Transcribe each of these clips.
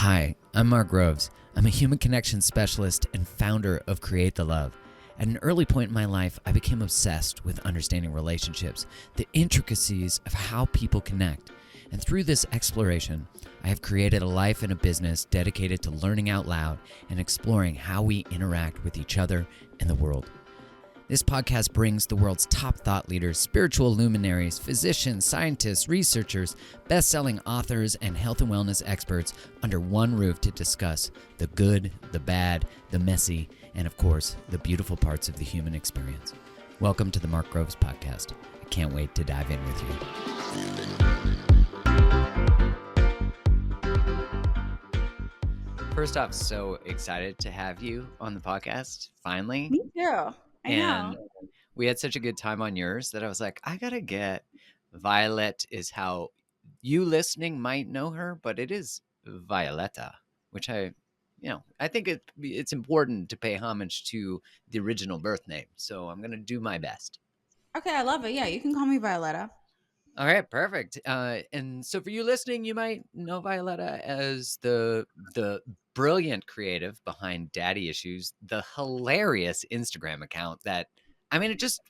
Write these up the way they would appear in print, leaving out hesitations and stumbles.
Hi, I'm Mark Groves. I'm a human connection specialist and founder of Create the Love. At an early point in my life, I became obsessed with understanding relationships, the intricacies of how people connect. And through this exploration, I have created a life and a business dedicated to learning out loud and exploring how we interact with each other and the world. This podcast brings the world's top thought leaders, spiritual luminaries, physicians, scientists, researchers, best-selling authors, and health and wellness experts under one roof to discuss the good, the bad, the messy, and of course, the beautiful parts of the human experience. Welcome to the Mark Groves Podcast. I can't wait to dive in with you. First off, so excited to have you on the podcast, finally. Me too. I know. We had such a good time on yours that I was like, I gotta get Violet is how you listening might know her, but it is Violetta, which I think it's important to pay homage to the original birth name. So I'm gonna do my best. Okay, I love it. Yeah, you can call me Violetta. All right, perfect. And so for you listening, you might know Violetta as the brilliant creative behind Daddy Issues, the hilarious Instagram account that, it just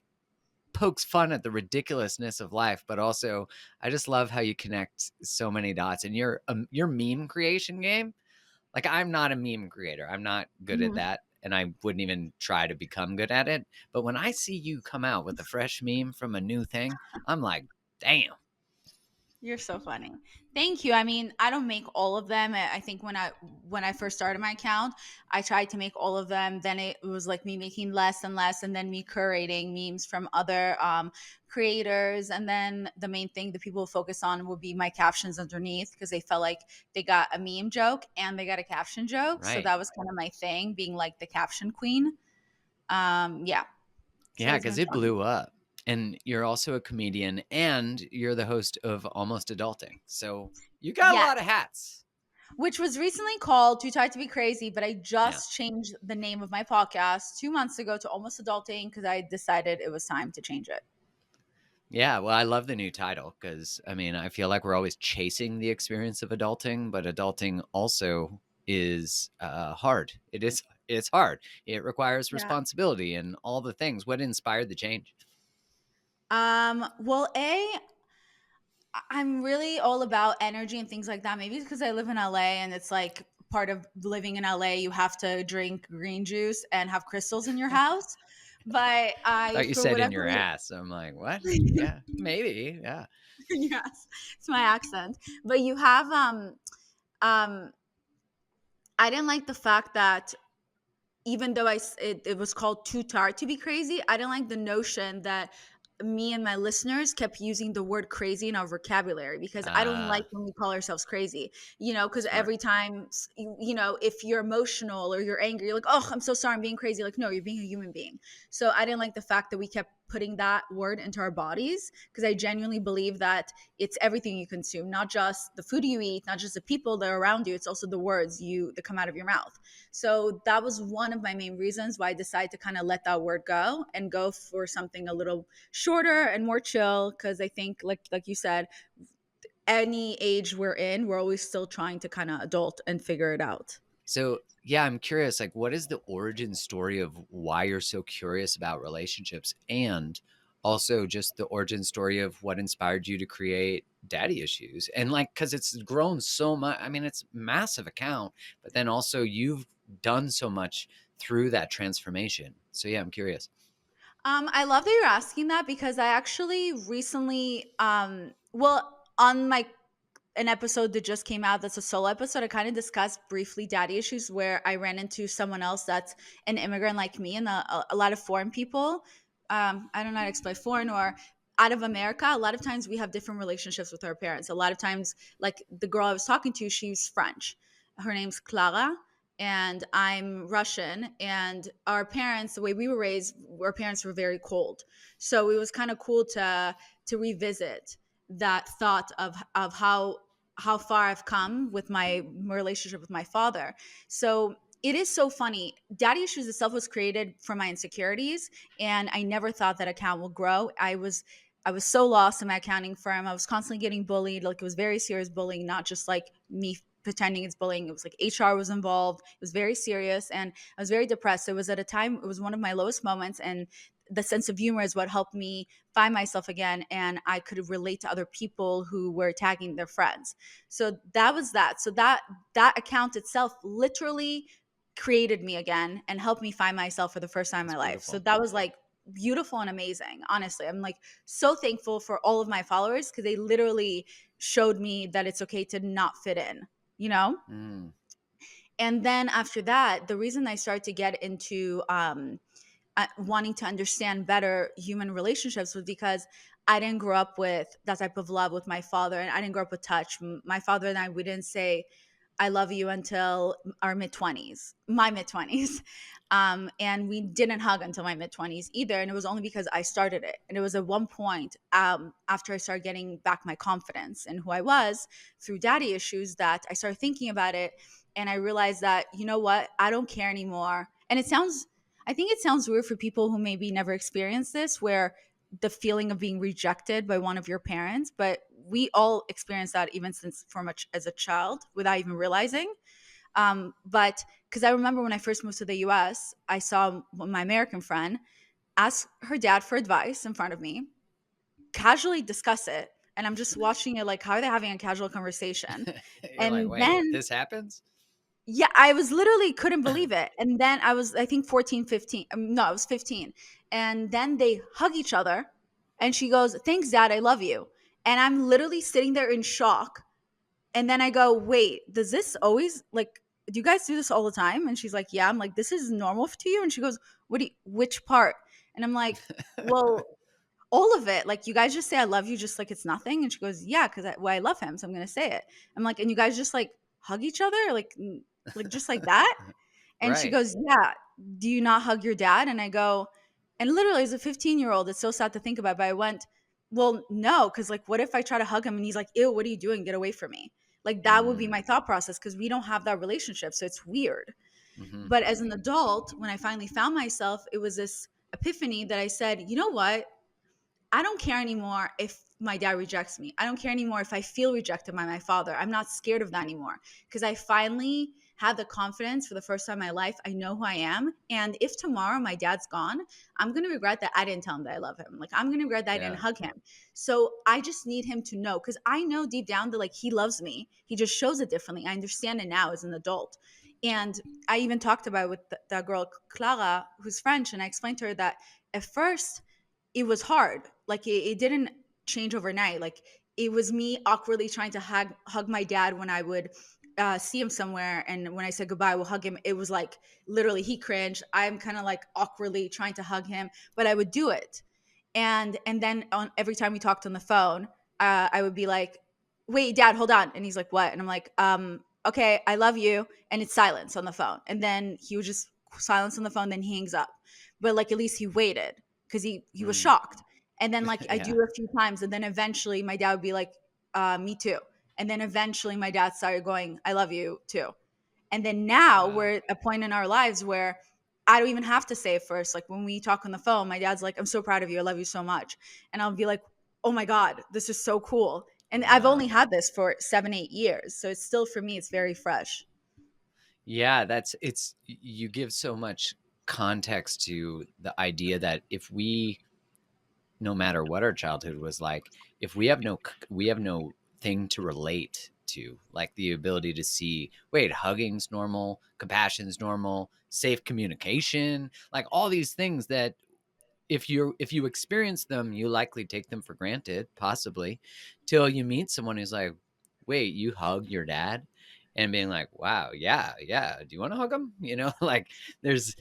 pokes fun at the ridiculousness of life, but also I just love how you connect so many dots. And your meme creation game, like I'm not a meme creator. I'm not good at that. And I wouldn't even try to become good at it. But when I see you come out with a fresh meme from a new thing, I'm like, damn. You're so funny. Thank you. I mean, I don't make all of them. I think when I first started my account, I tried to make all of them. Then it was like me making less and less, and then me curating memes from other creators. And then the main thing that people focus on would be my captions underneath because they felt like they got a meme joke and they got a caption joke. Right. So that was kind of my thing, being like the caption queen. Yeah. So Yeah, it's because been it fun. blew up. And you're also a comedian and you're the host of Almost Adulting. So you got a Yes. lot of hats. Which was recently called Too Tired to Be Crazy, but I just changed the name of my podcast 2 months ago to Almost Adulting because I decided it was time to change it. Yeah, well, I love the new title because, I feel like we're always chasing the experience of adulting, but adulting also is hard. It's hard. It requires Yeah. responsibility and all the things. What inspired the change? Well, I'm really all about energy and things like that. Maybe it's because I live in LA and it's like part of living in LA, you have to drink green juice and have crystals in your house. But I thought you for said in whatever your ass. I'm like, what? reason, Yeah, maybe. Yeah. yes, it's my accent. But you have, um, I didn't like the fact that even though it was called Too Tired to Be Crazy, I didn't like the notion that me and my listeners kept using the word crazy in our vocabulary because I don't like when we call ourselves crazy, because Smart. every time, if you're emotional or you're angry, you're like, oh, I'm so sorry, I'm being crazy. Like, no, you're being a human being. So I didn't like the fact that we kept putting that word into our bodies because I genuinely believe that it's everything you consume, not just the food you eat, not just the people that are around you. It's also the words that come out of your mouth. So that was one of my main reasons why I decided to kind of let that word go and go for something a little shorter and more chill. Because I think, like you said, any age we're in, we're always still trying to kind of adult and figure it out. So, yeah, I'm curious, like, what is the origin story of why you're so curious about relationships and also just the origin story of what inspired you to create Daddy Issues? And like, because it's grown so much. It's a massive account, but then also you've done so much through that transformation. So, yeah, I'm curious. I love that you're asking that because I actually recently, on an episode that just came out that's a solo episode, I kind of discussed briefly daddy issues where I ran into someone else that's an immigrant like me and a lot of foreign people. I don't know how to explain foreign or out of America. A lot of times we have different relationships with our parents. A lot of times, like the girl I was talking to, she's French. Her name's Clara and I'm Russian. And our parents, the way we were raised, our parents were very cold. So it was kind of cool to revisit that thought of how far I've come with my relationship with my father. So it is so funny. Daddy Issues itself was created from my insecurities, and I never thought that account will grow. I was so lost in my accounting firm. I was constantly getting bullied. Like it was very serious bullying, not just like me pretending it's bullying. It was like HR was involved. It was very serious, and I was very depressed. It was at a time, it was one of my lowest moments, and the sense of humor is what helped me find myself again, and I could relate to other people who were tagging their friends. So that was that. So that account itself literally created me again and helped me find myself for the first time in That's my life. So beautiful. that was like beautiful and amazing. Honestly, I'm like so thankful for all of my followers because they literally showed me that it's okay to not fit in, you know? Mm. And then after that, the reason I started to get into wanting to understand better human relationships was because I didn't grow up with that type of love with my father, and I didn't grow up with touch. My father and I, we didn't say I love you until our mid 20s, my mid 20s. And we didn't hug until my mid 20s either. And it was only because I started it. And it was at one point after I started getting back my confidence in who I was through daddy issues that I started thinking about it. And I realized that, you know what? I don't care anymore. And I think it sounds weird for people who maybe never experienced this, where the feeling of being rejected by one of your parents, but we all experience that even since for much as a child without even realizing. But because I remember when I first moved to the US, I saw my American friend ask her dad for advice in front of me, casually discuss it. And I'm just watching it like, how are they having a casual conversation? You're like, And wait, then this happens? yeah, I was literally couldn't believe it. And then I was, I think 14, 15. No, I was 15. And then they hug each other. And she goes, thanks, dad. I love you. And I'm literally sitting there in shock. And then I go, wait, does this always like, do you guys do this all the time? And she's like, yeah. I'm like, this is normal to you? And she goes, which part? And I'm like, well, all of it. Like, you guys just say I love you just like it's nothing. And she goes, yeah, because I love him, so I'm gonna say it. I'm like, and you guys just like hug each other, like just like that? And she Right. goes, yeah. Do you not hug your dad? And I go, and literally as a 15-year-old, it's so sad to think about, but I went, well, no, because like what if I try to hug him and he's like, ew, what are you doing? Get away from me. Like that would be Mm. my thought process because we don't have that relationship. So it's weird. Hmm. But as an adult, when I finally found myself, it was this epiphany that I said, you know what? I don't care anymore if my dad rejects me. I don't care anymore if I feel rejected by my father. I'm not scared of that anymore because I finally had the confidence for the first time in my life. I know who I am. And if tomorrow my dad's gone, I'm going to regret that I didn't tell him that I love him. Like, I'm going to regret that I didn't Yeah. hug him. So I just need him to know because I know deep down that like he loves me. He just shows it differently. I understand it now as an adult. And I even talked about it with that girl, Clara, who's French. And I explained to her that at first, it was hard. Like it didn't change overnight. Like it was me awkwardly trying to hug my dad when I would see him somewhere, and when I said goodbye, I will hug him. It was like literally he cringed. I'm kind of like awkwardly trying to hug him, but I would do it. And then on every time we talked on the phone, I would be like, "Wait, Dad, hold on," and he's like, "What?" And I'm like, okay, I love you," and it's silence on the phone, and then he would just silence on the phone, then he hangs up. But like at least he waited because he was Mm. shocked. And then like I do Yeah. a few times, and then eventually my dad would be like, "Me too." And then eventually my dad started going, "I love you too." And then now Wow. we're at a point in our lives where I don't even have to say it first. Like when we talk on the phone, my dad's like, "I'm so proud of you. I love you so much." And I'll be like, "Oh my God, this is so cool." And I've only Wow. had this for 7, 8 years. So it's still for me, it's very fresh. Yeah, you give so much context to the idea that if we, no matter what our childhood was like, if we have no thing to relate to, like the ability to see, wait, hugging's normal, compassion's normal, safe communication, like all these things that if you experience them, you likely take them for granted, possibly, till you meet someone who's like, wait, you hug your dad? And being like, wow, yeah, yeah. Do you want to hug him? Like there's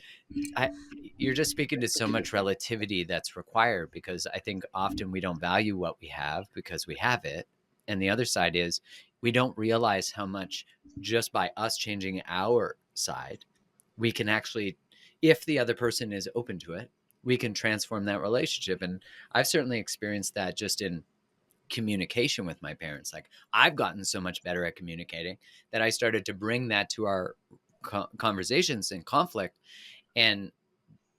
I you're just speaking to so much relativity that's required, because I think often we don't value what we have because we have it. And the other side is we don't realize how much, just by us changing our side, we can actually, if the other person is open to it, we can transform that relationship. And I've certainly experienced that just in communication with my parents. Like I've gotten so much better at communicating that I started to bring that to our conversations and conflict, and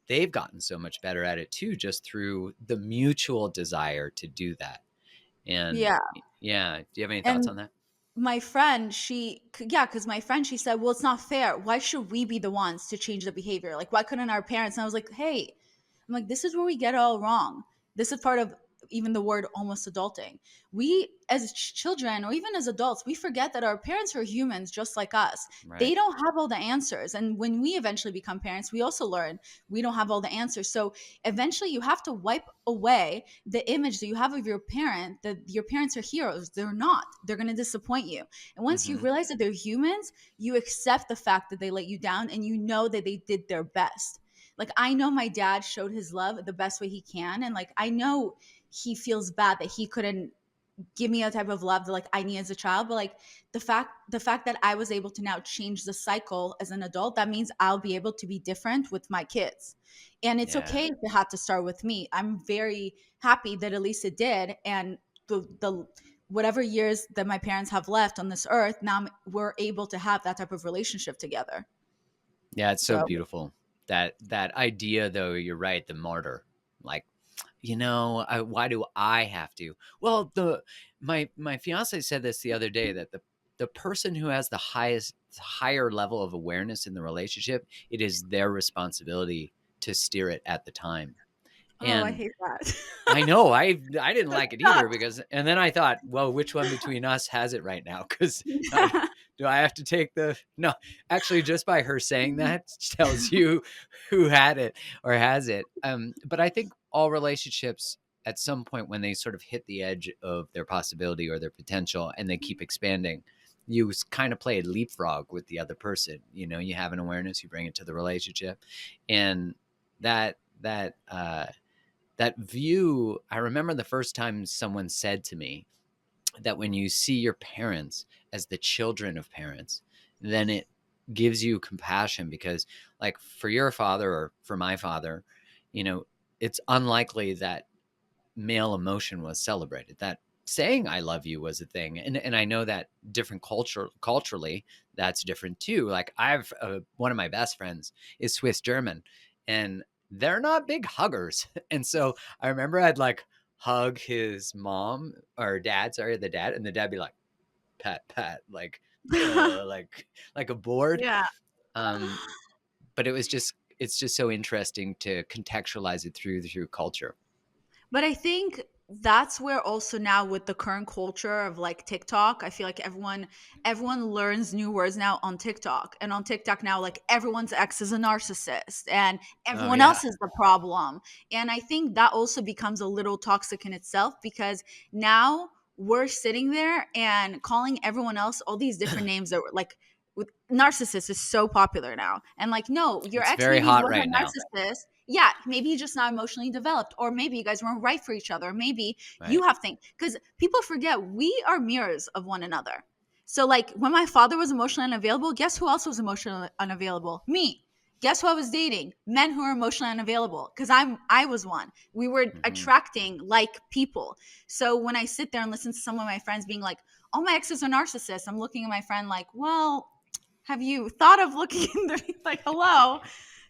they've gotten so much better at it too, just through the mutual desire to do that. And Yeah. yeah, do you have any thoughts And on that? my friend, yeah, because my friend, she said, well, it's not fair. Why should we be the ones to change the behavior? Like, why couldn't our parents? And I was like, hey, I'm like, this is where we get it all wrong. This is part of even the word almost adulting. We, as children or even as adults, we forget that our parents are humans just like us. They Right. don't have all the answers. And when we eventually become parents, we also learn we don't have all the answers. So eventually you have to wipe away the image that you have of your parent, that your parents are heroes. They're not. They're going to disappoint you. And once you Mm-hmm. realize that they're humans, you accept the fact that they let you down and you know that they did their best. Like, I know my dad showed his love the best way he can, and like I know he feels bad that he couldn't give me a type of love that like I need as a child. But like the fact that I was able to now change the cycle as an adult, that means I'll be able to be different with my kids. And it's Yeah. okay if it had to start with me. I'm very happy that at least it did. And the whatever years that my parents have left on this earth, now we're able to have that type of relationship together. Yeah, it's so So beautiful. That idea though, you're right, the martyr. Like, why do I have to? Well, the my fiance said this the other day, that the person who has the higher level of awareness in the relationship, it is their responsibility to steer it at the time. oh, I And hate that. I know I didn't That like it either, sucks. because, and then I thought, well, which one between us has it right now? Because I do I have to take the no? Actually, just by her saying that tells you who had it or has it. But I think all relationships at some point, when they sort of hit the edge of their possibility or their potential and they keep expanding, you kind of play a leapfrog with the other person. You have an awareness, you bring it to the relationship, and that view. I remember the first time someone said to me that when you see your parents as the children of parents, then it gives you compassion, because, like, for your father or for my father, you know, it's unlikely that male emotion was celebrated. That saying "I love you" was a thing, and I know that different culturally, that's different too. Like, I've one of my best friends is Swiss German, and they're not big huggers, and so I remember I'd like hug his mom or dad, sorry, the dad, and the dad be like, pat pat, like a board. Yeah. Um, but it's just so interesting to contextualize it through culture. But I think that's where also now with the current culture of like TikTok, I feel like everyone learns new words now on TikTok. And on TikTok now, like everyone's ex is a narcissist and Oh everyone yeah. else is the problem. And I think that also becomes a little toxic in itself because now we're sitting there and calling everyone else all these different names that were like with narcissist is so popular now. And like, no, your It's ex very maybe hot wasn't right now. a narcissist. Yeah, maybe he's just not emotionally developed, or maybe you guys weren't right for each other. Maybe you Right. have things because people forget we are mirrors of one another. So, like when my father was emotionally unavailable, guess who else was emotionally unavailable? Me. Guess who I was dating? Men who are emotionally unavailable because I was one. We were Hmm. attracting like people. So when I sit there and listen to some of my friends being like, "Oh, my exes are narcissists," I'm looking at my friend like, "Well, have you thought of looking in the like hello?"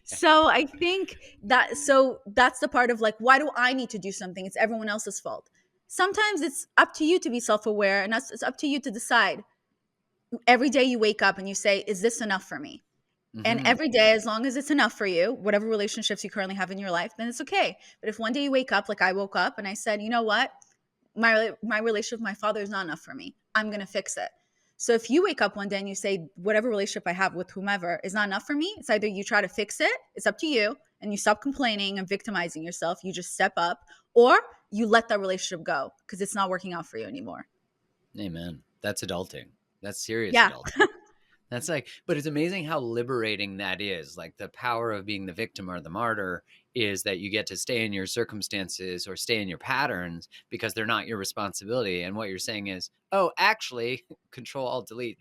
So I think that's the part of like, why do I need to do something? It's everyone else's fault. Sometimes it's up to you to be self-aware, and it's up to you to decide. Every day you wake up and you say, is this enough for me? And Hmm. every day, as long as it's enough for you, whatever relationships you currently have in your life, then it's okay. But if one day you wake up like I woke up and I said, you know what, my relationship with my father is not enough for me, I'm gonna fix it. So if you wake up one day and you say, whatever relationship I have with whomever is not enough for me, it's either you try to fix it, it's up to you, and you stop complaining and victimizing yourself, you just step up, or you let that relationship go because it's not working out for you anymore. Amen. That's adulting. That's serious Yeah. adulting. That's like, but it's amazing how liberating that is. Like, the power of being the victim or the martyr is that you get to stay in your circumstances or stay in your patterns because they're not your responsibility. And what you're saying is, oh, actually, Control Alt Delete,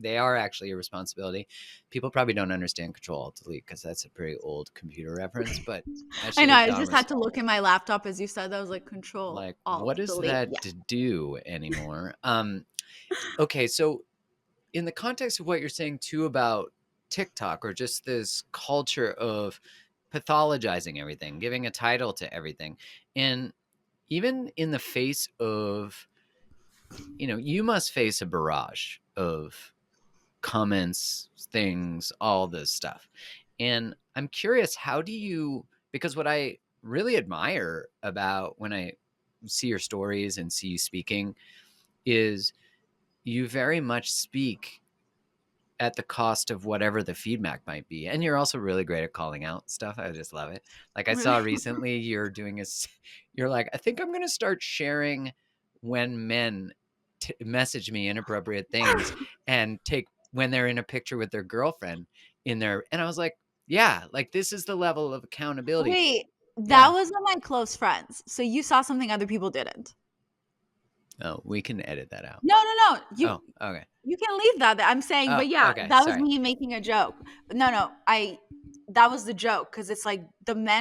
they are actually your responsibility. People probably don't understand Control Alt Delete because that's a pretty old computer reference, but I actually know. the I just dumb, had to look in my laptop as you said. That was like Control like, Alt what is Delete. that Yeah. to do anymore? Okay, so in the context of what you're saying too about TikTok, or just this culture of pathologizing everything, giving a title to everything, and even in the face of you must face a barrage of comments, things, all this stuff. And I'm curious, how do you, because what I really admire about when I see your stories and see you speaking is you very much speak at the cost of whatever the feedback might be. And you're also really great at calling out stuff. I just love it. Like I saw recently you're doing you're like, I think I'm going to start sharing when men message me inappropriate things and take when they're in a picture with their girlfriend in there. And I was like, yeah, like this is the level of accountability. Wait, that Yeah. was one of my close friends. So you saw something other people didn't. Oh, we can edit that out. No, no, no. Oh, okay. You can leave that there. I'm saying, Oh, but yeah, okay. that was Sorry. me making a joke. No, no, that was the joke because it's like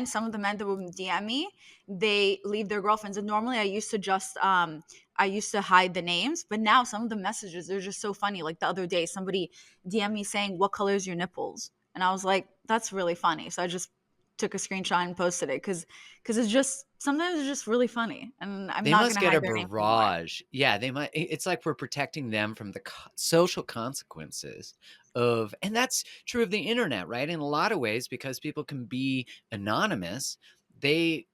some of the men that would DM me, they leave their girlfriends. And normally I used to hide the names, but now some of the messages are just so funny. Like the other day, somebody DM me saying, "What color is your nipples?" And I was like, "That's really funny." So I just took a screenshot and posted it because it's just sometimes it's just really funny, and I'm They not must gonna get a hide their names anymore. barrage. Yeah, they might. It's like we're protecting them from the social consequences of, and that's true of the internet, right? In a lot of ways, because people can be anonymous, they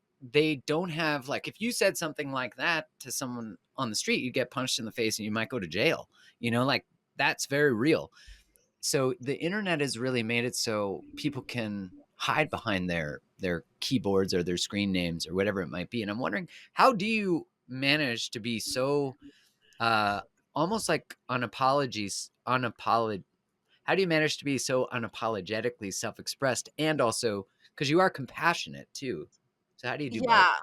don't have like if you said something like that to someone on the street, you get punched in the face and you might go to jail. Like that's very real. So the internet has really made it so people can hide behind their keyboards or their screen names or whatever it might be. And I'm wondering, how do you manage to be so uh almost like how do you manage to be so unapologetically self-expressed and also because you are compassionate too, so how do you do both? Yeah.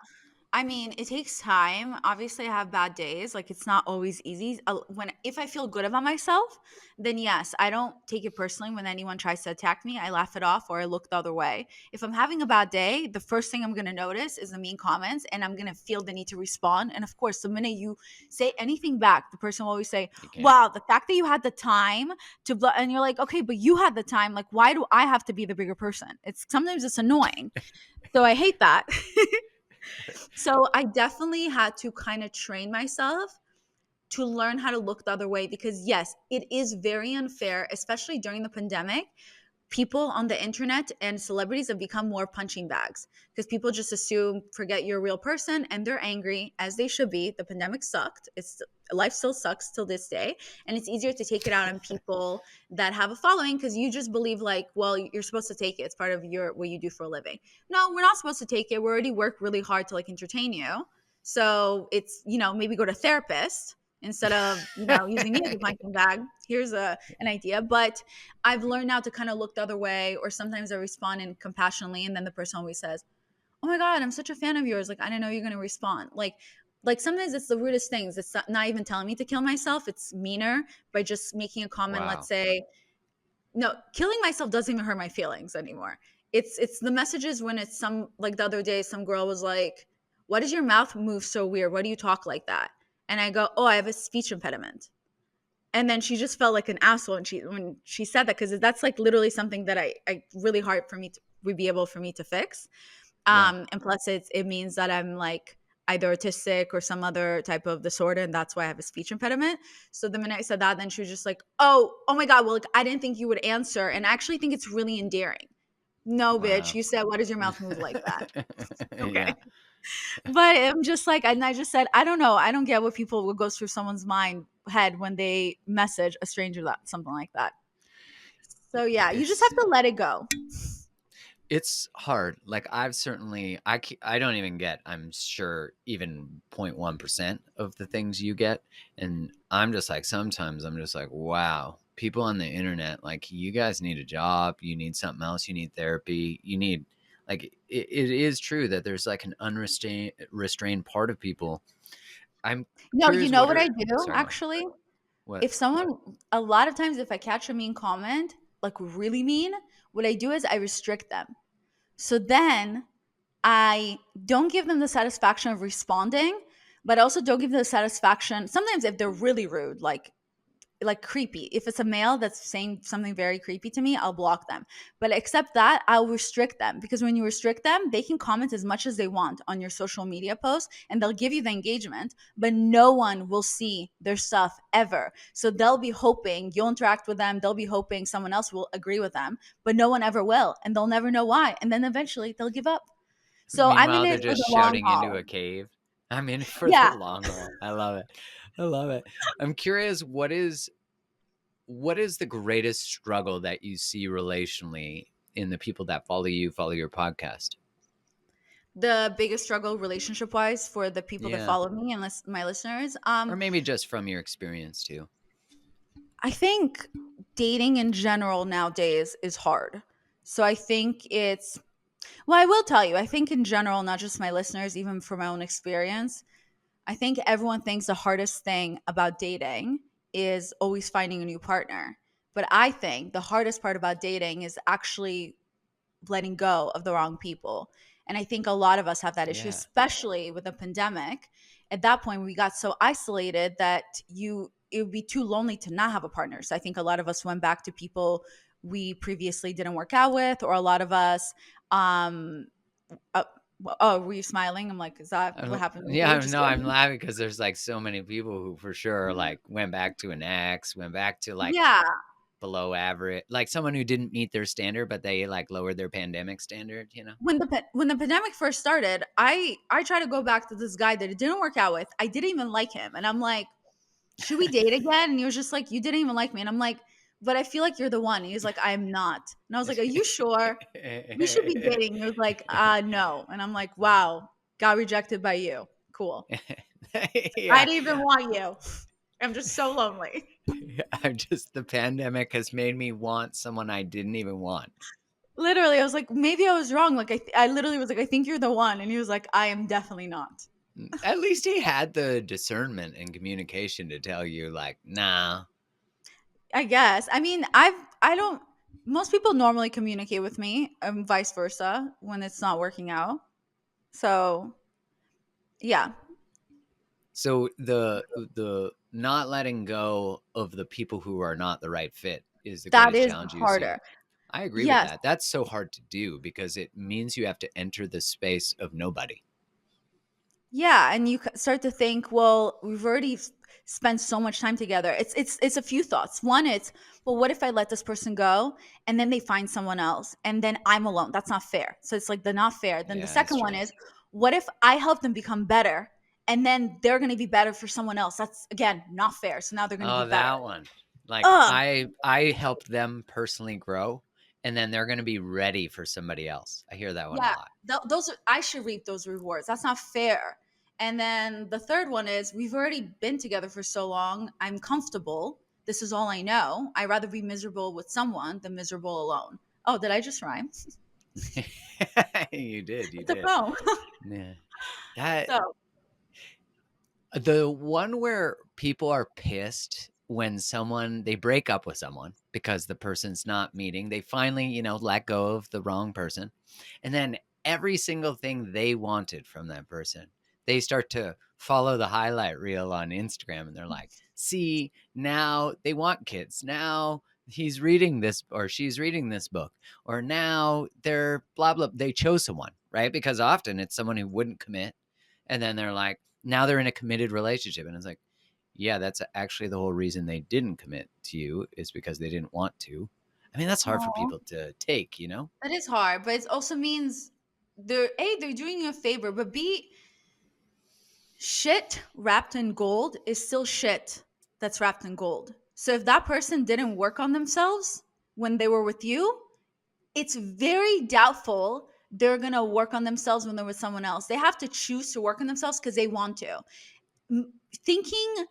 I mean, it takes time. Obviously, I have bad days. Like it's not always easy. When if I feel good about myself, then yes, I don't take it personally when anyone tries to attack me. I laugh it off or I look the other way. If I'm having a bad day, the first thing I'm going to notice is the mean comments and I'm going to feel the need to respond. And of course, the minute you say anything back, the person will always say, You can't. "Wow, the fact that you had the time to and you're like, "Okay, but you had the time. Like why do I have to be the bigger person?" It's sometimes it's annoying. So I hate that. So I definitely had to kind of train myself to learn how to look the other way because yes, it is very unfair, especially during the pandemic. People on the internet and celebrities have become more punching bags because people just assume forget you're a real person and they're angry as they should be. The pandemic sucked. It's life still sucks till this day, and it's easier to take it out on people that have a following because you just believe like, well, you're supposed to take it. It's part of your what you do for a living. No, we're not supposed to take it. We already work really hard to like entertain you. So it's maybe go to therapist instead of using me as a punching bag. Here's an idea, but I've learned now to kind of look the other way, or sometimes I respond in compassionately, and then the person always says, "Oh my god, I'm such a fan of yours. Like I didn't know you're gonna respond." Like sometimes it's the weirdest things. It's not even telling me to kill myself. It's meaner by just making a comment. Let's Wow. say, no, killing myself doesn't even hurt my feelings anymore. It's the messages when it's some like the other day, some girl was like, "Why does your mouth move so weird? Why do you talk like that?" And I go, "Oh, I have a speech impediment." And then she just felt like an asshole when she said that because that's like literally something that I really hard for me to would be able for me to fix. Yeah. And plus it means that I'm like either autistic or some other type of disorder, and that's why I have a speech impediment. So the minute I said that, then she was just like, oh my God, well, like, I didn't think you would answer. And I actually think it's really endearing. No, bitch, Wow. you said, why does your mouth move like that? Okay. Yeah. But I'm just like, and I just said, I don't know. I don't get what goes through someone's mind head when they message a stranger that something like that. So yeah, you just have it's to let it go. It's hard. Like I've certainly I don't even get, I'm sure, even 0.1% of the things you get, and I'm just like sometimes I'm just like, wow, people on the internet, like you guys need a job, you need something else, you need therapy, you need like it is true that there's like an unrestrained part of people. I'm No, you curious know what what I are do sorry, actually? what? If someone, a lot of times, if I catch a mean comment, like really mean, what I do is I restrict them. So then I don't give them the satisfaction of responding, but I also don't give them the satisfaction. Sometimes if they're really rude, like like creepy. If it's a male that's saying something very creepy to me, I'll block them. But except that, I'll restrict them, because when you restrict them, they can comment as much as they want on your social media posts and they'll give you the engagement, but no one will see their stuff ever. So they'll be hoping you'll interact with them, they'll be hoping someone else will agree with them, but no one ever will, and they'll never know why. And then eventually they'll give up. So I'm in Meanwhile, they're it for just the long shouting into haul. a cave. I'm in for the Yeah. long haul. I love it. I love it. I'm curious, what is the greatest struggle that you see relationally in the people that follow your podcast? The biggest struggle relationship wise for the people that Yeah. follow me and my listeners, Or maybe just from your experience too. I think dating in general nowadays is hard. So I think it's, well, I will tell you, I think in general, not just my listeners, even from my own experience, I think everyone thinks the hardest thing about dating is always finding a new partner. But I think the hardest part about dating is actually letting go of the wrong people. And I think a lot of us have that issue, Yeah. especially with the pandemic. At that point, we got so isolated that it would be too lonely to not have a partner. So I think a lot of us went back to people we previously didn't work out with, or a lot of us, um, uh, oh, were you smiling? I'm like, is that what happened with you? Yeah, Just no, I'm kidding. laughing because there's like so many people who for sure like went back to an ex, went back to like Yeah. below average, like someone who didn't meet their standard, but they like lowered their pandemic standard, you know? When the pandemic first started, I tried to go back to this guy that it didn't work out with. I didn't even like him, and I'm like, should we date again? And he was just like, you didn't even like me. And I'm like, but I feel like you're the one. And he was like, I'm not. And I was like, are you sure? We should be dating. He was like, no. And I'm like, wow, got rejected by you. Cool. I Yeah. didn't even want you. I'm just so lonely. I'm just the pandemic has made me want someone I didn't even want. Literally, I was like, maybe I was wrong. Like, I literally was like, I think you're the one. And he was like, I am definitely not. At least he had the discernment and communication to tell you, like, nah. I guess. I mean, I don't, most people normally communicate with me and vice versa when it's not working out. So, yeah. So the not letting go of the people who are not the right fit is the That greatest is challenge you see. harder. I agree with Yes. that. That's so hard to do because it means you have to enter the space of nobody. Yeah, and you start to think, well, we've already spent so much time together. It's a few thoughts. One, it's, well, what if I let this person go and then they find someone else and then I'm alone? That's not fair. So it's like the not fair. Then the Yeah, it's second one true. is, what if I help them become better and then they're going to be better for someone else? That's again not fair. So now they're going to be Oh, better. that one. Like Ugh. I helped them personally grow and then they're going to be ready for somebody else. I hear that one a Yeah, lot. those are, I should reap those rewards. That's not fair. And then the third one is, we've already been together for so long. I'm comfortable. This is all I know. I'd rather be miserable with someone than miserable alone. Oh, did I just rhyme? You did, you It's a did. poem. Yeah. That So the one where people are pissed when someone they break up with someone because the person's not meeting, they finally, let go of the wrong person. And then every single thing they wanted from that person, they start to follow the highlight reel on Instagram and they're like, see, now they want kids. Now he's reading this or she's reading this book. Or now they're blah, blah. They chose someone, right? Because often it's someone who wouldn't commit. And then they're like, now they're in a committed relationship. And it's like, yeah, that's actually the whole reason they didn't commit to you is because they didn't want to. I mean, that's hard for aw, people to take, you know? that is hard, but it also means they're doing you a favor, but B, shit wrapped in gold is still shit that's wrapped in gold. So if that person didn't work on themselves when they were with you, it's very doubtful they're going to work on themselves when they're with someone else. They have to choose to work on themselves because they want to. Thinking,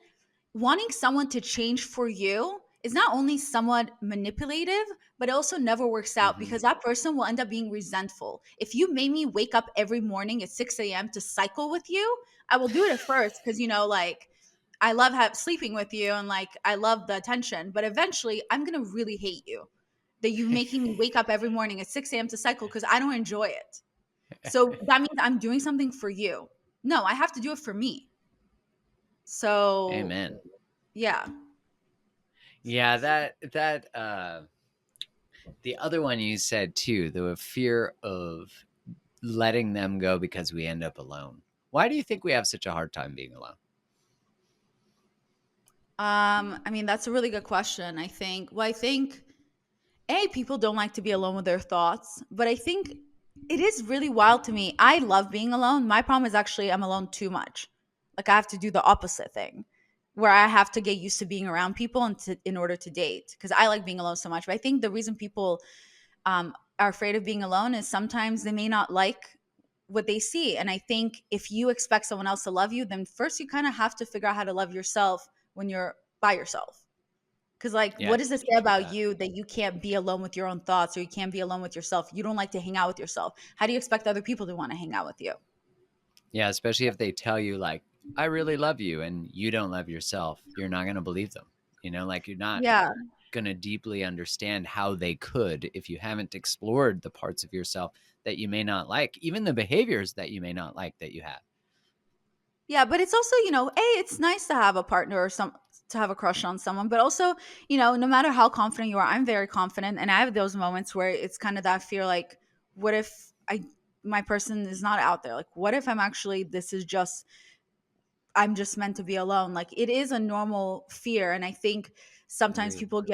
wanting someone to change for you is not only somewhat manipulative, but it also never works out Mm-hmm. because that person will end up being resentful. If you made me wake up every morning at 6 a.m. to cycle with you, I will do it at first because, like, I love sleeping with you and like I love the attention, but eventually I'm gonna really hate you that you making me wake up every morning at 6 a.m. to cycle because I don't enjoy it. So that means I'm doing something for you. No, I have to do it for me. So Amen. yeah. Yeah, the other one you said too, the fear of letting them go because we end up alone. Why do you think we have such a hard time being alone? I mean, that's a really good question. I think people don't like to be alone with their thoughts, but I think it is really wild to me. I love being alone. My problem is actually I'm alone too much. Like I have to do the opposite thing, where I have to get used to being around people in order to date, because I like being alone so much. But I think the reason people are afraid of being alone is sometimes they may not like what they see. And I think if you expect someone else to love you, then first you kind of have to figure out how to love yourself when you're by yourself. Because, like, Yeah, what does it say true about that. you that you can't be alone with your own thoughts, or you can't be alone with yourself? You don't like to hang out with yourself. How do you expect other people to want to hang out with you? Yeah, especially if they tell you like, "I really love you," and you don't love yourself, you're not gonna believe them. Like you're not Yeah. gonna deeply understand how they could if you haven't explored the parts of yourself that you may not like, even the behaviors that you may not like that you have. Yeah, but it's also, it's nice to have a partner or to have a crush on someone, but also, no matter how confident you are, I'm very confident, and I have those moments where it's kind of that fear, like, what if my person is not out there? Like, what if I'm just meant to be alone? Like, it is a normal fear, and I think sometimes Agreed. people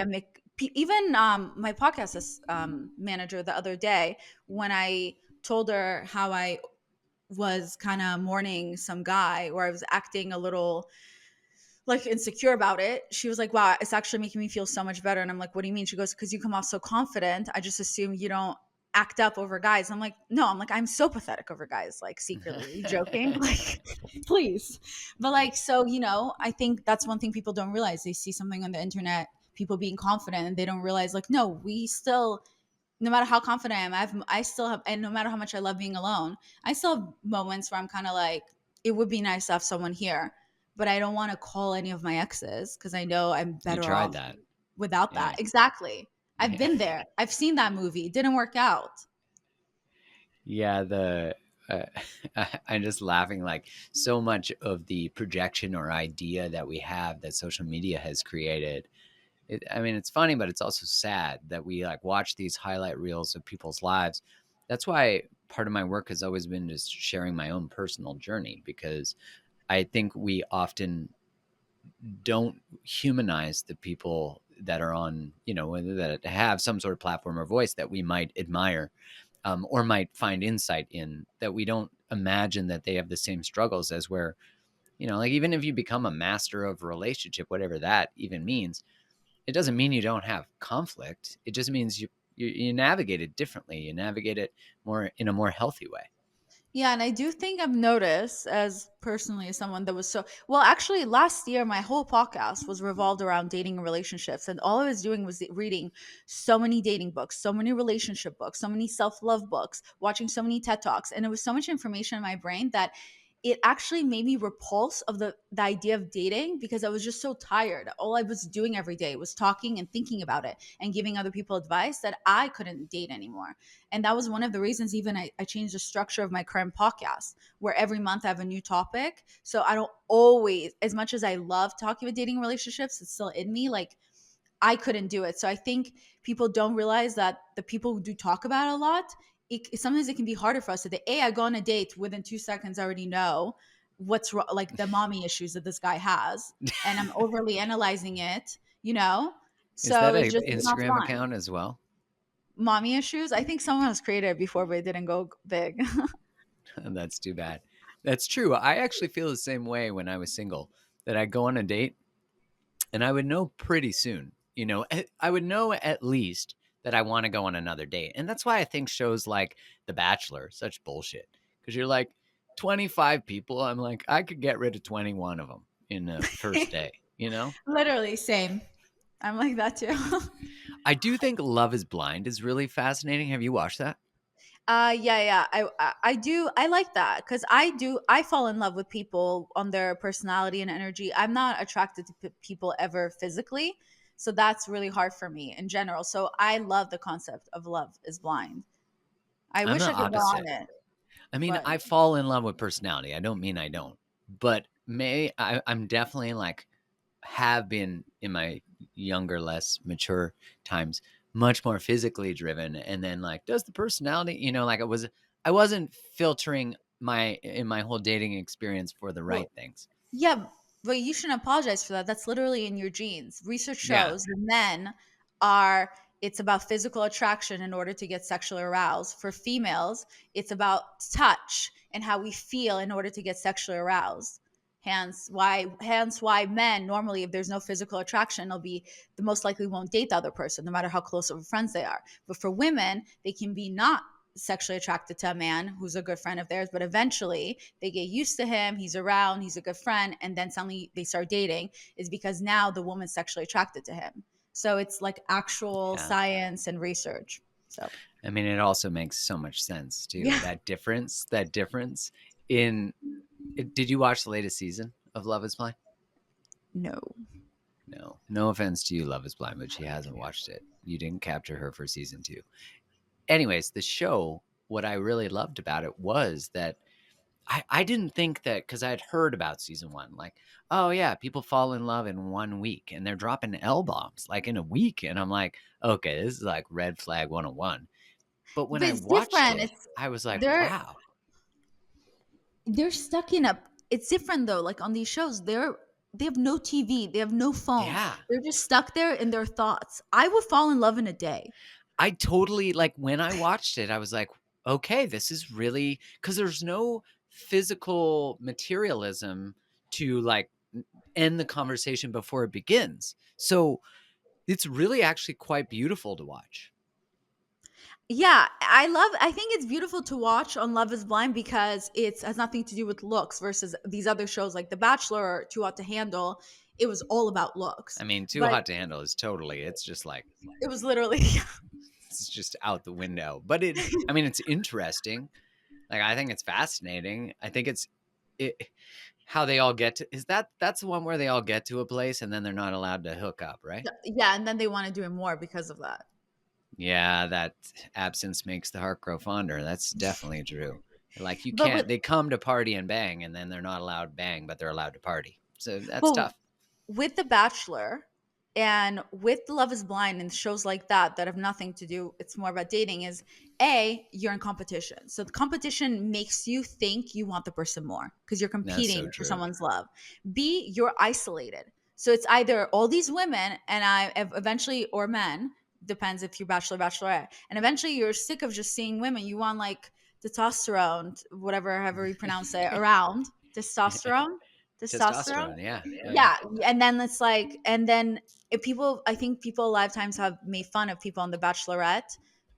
even my manager the other day, when I told her how I was kind of mourning some guy, where I was acting a little like insecure about it. She was like, wow, it's actually making me feel so much better. And I'm like, what do you mean? She goes, because you come off so confident. I just assume you don't act up over guys. I'm like, no, I'm so pathetic over guys, like secretly. Are you joking? Like, please. But like, so, I think that's one thing people don't realize. They see something on the internet, people being confident, and they don't realize, like, no, we still, no matter how confident I am, I still have, and no matter how much I love being alone, I still have moments where I'm kind of like, it would be nice to have someone here, but I don't want to call any of my exes because I know I'm You better tried off that. without Yeah. that. Exactly. I've Yeah. been there. I've seen that movie. It didn't work out. Yeah, uh, I'm just laughing like so much of the projection or idea that we have that social media has created. I mean, it's funny, but it's also sad that we like watch these highlight reels of people's lives. That's why part of my work has always been just sharing my own personal journey, because I think we often don't humanize the people that are on, whether that have some sort of platform or voice that we might admire, or might find insight in, that we don't imagine that they have the same struggles as where, like even if you become a master of relationship, whatever that even means, it doesn't mean you don't have conflict. It just means you navigate it differently. You navigate it more in a more healthy way. Yeah, and I do think I've noticed, as personally as someone that was so well, actually last year my whole podcast was revolved around dating and relationships, and all I was doing was reading so many dating books, so many relationship books, so many self-love books, watching so many TED Talks, and it was so much information in my brain that it actually made me repulse of the idea of dating, because I was just so tired. All I was doing every day was talking and thinking about it and giving other people advice, that I couldn't date anymore. And that was one of the reasons even I changed the structure of my current podcast, where every month I have a new topic. So I don't always, as much as I love talking about dating relationships, it's still in me. Like, I couldn't do it. So I think people don't realize that the people who do talk about it a lot, sometimes it can be harder for us to say, hey, I go on a date, within 2 seconds I already know what's wrong, like the mommy issues that this guy has, and I'm overly analyzing it. Is So that it's a just not Instagram fun. account as well? Mommy issues. I think someone has created it before, but it didn't go big. That's too bad. That's true. I actually feel the same way when I was single, that I go on a date and I would know pretty soon, I would know at least that I want to go on another date. And that's why I think shows like The Bachelor such bullshit, because you're like 25 people. I'm like, I could get rid of 21 of them in the first day. Literally, same. I'm like that too. I do think Love is Blind is really fascinating. Have you watched that? Yeah, yeah. I do. I like that because I fall in love with people on their personality and energy. I'm not attracted to people ever physically, so that's really hard for me in general. So I love the concept of Love is Blind. I I'm wish the I could go on opposite. it, I mean, but I fall in love with personality. I don't mean I don't, but I'm definitely like have been in my younger, less mature times, much more physically driven. And then like, does the personality, like I wasn't filtering my whole dating experience for the Well, right things. yeah, but you shouldn't apologize for that. That's literally in your genes. Research Yeah. shows that men are, it's about physical attraction in order to get sexually aroused. For females, it's about touch and how we feel in order to get sexually aroused. Hence why men normally, if there's no physical attraction, they'll be the most likely won't date the other person, no matter how close of friends they are. But for women, they can be not sexually attracted to a man who's a good friend of theirs, but eventually they get used to him, he's around, he's a good friend, and then suddenly they start dating, is because now the woman's sexually attracted to him. So it's like actual Yeah. science and research. So I mean, it also makes so much sense too. yeah. That difference in did you watch the latest season of Love is Blind? No. No. No offense to you, Love is Blind, but she hasn't watched it. You didn't capture her for season 2. Anyways, the show, what I really loved about it was that I didn't think that because I had heard about season 1, like, oh yeah, people fall in love in 1 week and they're dropping L bombs like in a week. And I'm like, okay, this is like red flag 101. But when But I it's watched different. it, It's I was like, they're wow, they're stuck in a, it's different though. Like on these shows, they have no TV, they have no phone. yeah. They're just stuck there in their thoughts. I would fall in love in a day. I totally like when I watched it, I was like, okay, this is really because there's no physical materialism to like end the conversation before it begins. So it's really actually quite beautiful to watch. Yeah, I think it's beautiful to watch on Love is Blind because it has nothing to do with looks versus these other shows like The Bachelor or Too Hot to Handle. It was all about looks. I mean, Too But Hot to Handle is totally, it's just like, it was literally it's just out the window. But I mean, it's interesting. Like, I think it's fascinating. I think it, how they all get to, that's the one where they all get to a place and then they're not allowed to hook up, right? yeah, and then they want to do it more because of that. Yeah, that absence makes the heart grow fonder. That's definitely true. Like you But can't they come to party and bang and then they're not allowed to bang, but they're allowed to party. So that's but tough. with The Bachelor and with Love is Blind and shows like that have nothing to do, it's more about dating, is A, you're in competition. So the competition makes you think you want the person more because you're That's so competing for true. someone's love. B, you're isolated. So it's either all these women and I eventually, or men, depends if you're bachelor, bachelorette, and eventually you're sick of just seeing women. You want like testosterone, whatever, however you pronounce it, around testosterone, testosterone. Testosterone, yeah. Oh yeah. Yeah, and then it's like, and then if people, I think people a lot of times have made fun of people on The Bachelorette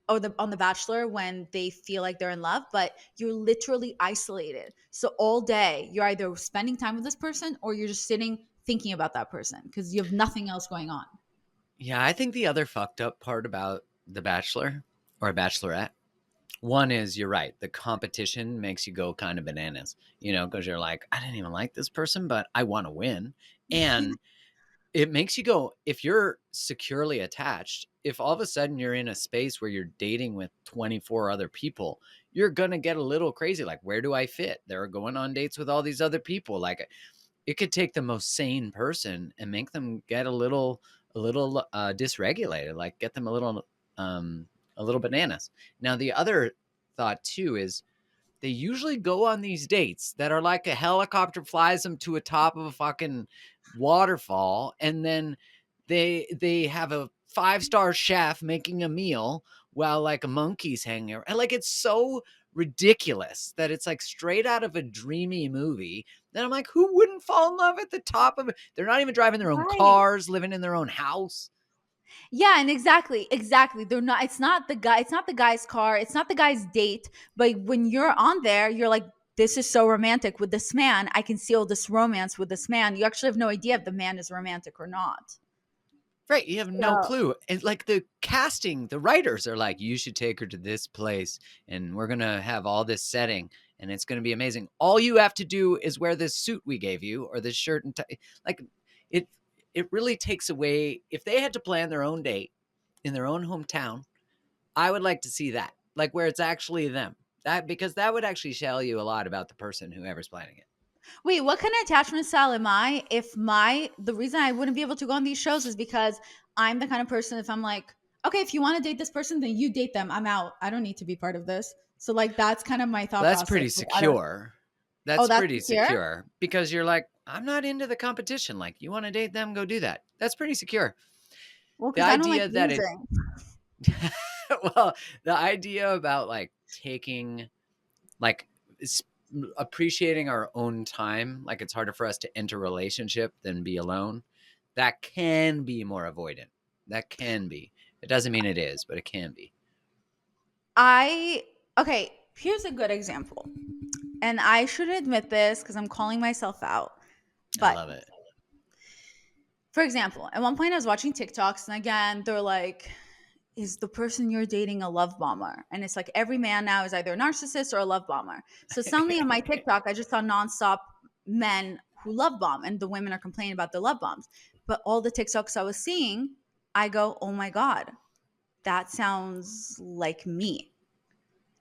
or on The Bachelor when they feel like they're in love, but you're literally isolated. So all day you're either spending time with this person or you're just sitting thinking about that person because you have nothing else going on. Yeah, I think the other fucked up part about The Bachelor or a Bachelorette, one is you're right, the competition makes you go kind of bananas, because you're like, I didn't even like this person, but I want to win. And it makes you go, if you're securely attached, if all of a sudden you're in a space where you're dating with 24 other people, you're going to get a little crazy. Like, where do I fit? They're going on dates with all these other people. Like, it could take the most sane person and make them get a little dysregulated, like get them a little bananas. Now, the other thought too is they usually go on these dates that are like a helicopter flies them to a top of a fucking waterfall, and then they have a 5-star chef making a meal while like a monkey's hanging around. Like it's so ridiculous that it's like straight out of a dreamy movie. Then I'm like, who wouldn't fall in love at the top of it? They're not even driving their own Right. cars, living in their own house. Yeah, and exactly. They're not, it's not the guy, it's not the guy's car, it's not the guy's date, but when you're on there, you're like, this is so romantic with this man. I can see all this romance with this man. You actually have no idea if the man is romantic or not. Right, you have no So clue. And like the casting, the writers are like, you should take her to this place and we're going to have all this setting and it's going to be amazing. All you have to do is wear this suit we gave you or this shirt and tie. Like it it really takes away if they had to plan their own date in their own hometown. I would like to see that. Like where it's actually them. That because that would actually tell you a lot about the person whoever's planning it. Wait, what kind of attachment style am I? If the reason I wouldn't be able to go on these shows is because I'm the kind of person, if I'm like, okay, if you want to date this person, then you date them. I'm out. I don't need to be part of this. So like that's kind of my thought Well, that's process. pretty Like I don't. secure. Oh, That's that's pretty secure. secure because you're like, I'm not into the competition. Like, you want to date them, go do that. That's pretty secure. Well, The because I don't like idea that it, losing. well, the idea about like taking, like, appreciating our own time, like it's harder for us to enter a relationship than be alone. That can be more avoidant. That can be. It doesn't mean it is, but it can be. I okay. Here's a good example, and I should admit this because I'm calling myself out. I But love it. for example, at one point I was watching TikToks, and again, they're like, is the person you're dating a love bomber? And it's like every man now is either a narcissist or a love bomber. So suddenly on my TikTok, I just saw nonstop men who love bomb, and the women are complaining about the love bombs. But all the TikToks I was seeing, I go, oh my God, that sounds like me.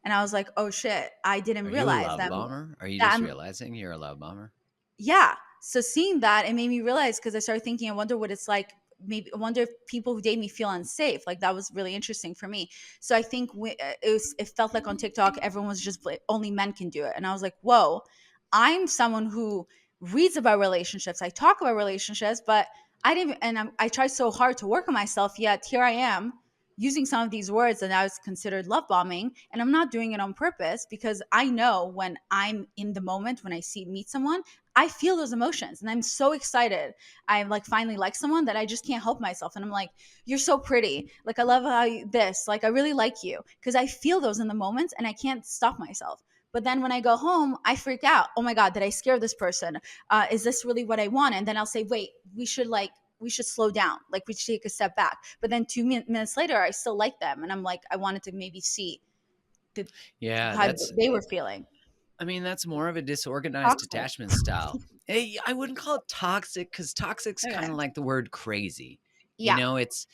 And I was like, oh shit, I didn't Are you a realize love that, bomber? Are you that just I'm, realizing you're a love bomber? yeah. So seeing that, it made me realize because I started thinking, I wonder what it's like. Maybe I wonder if people who date me feel unsafe. Like that was really interesting for me. So I think it felt like on TikTok, everyone was just only men can do it, and I was like, whoa, I'm someone who reads about relationships. I talk about relationships, but I didn't. And I tried so hard to work on myself. Yet here I am using some of these words that I was considered love bombing, and I'm not doing it on purpose because I know when I'm in the moment when I see meet someone, I feel those emotions and I'm so excited. I'm like finally like someone that I just can't help myself. And I'm like, you're so pretty. Like, I love how this, like, I really like you because I feel those in the moments and I can't stop myself. But then when I go home, I freak out. Oh my God, did I scare this person? Is this really what I want? And then I'll say, wait, we should slow down. Like, we should take a step back. But then 2 minutes later, I still like them. And I'm like, I wanted to maybe see the, Yeah, how that's, they were feeling. I mean, that's more of a disorganized Toxic. attachment style. Hey, I wouldn't call it toxic because toxic's kind Okay. of like the word crazy. You Yeah. know, it,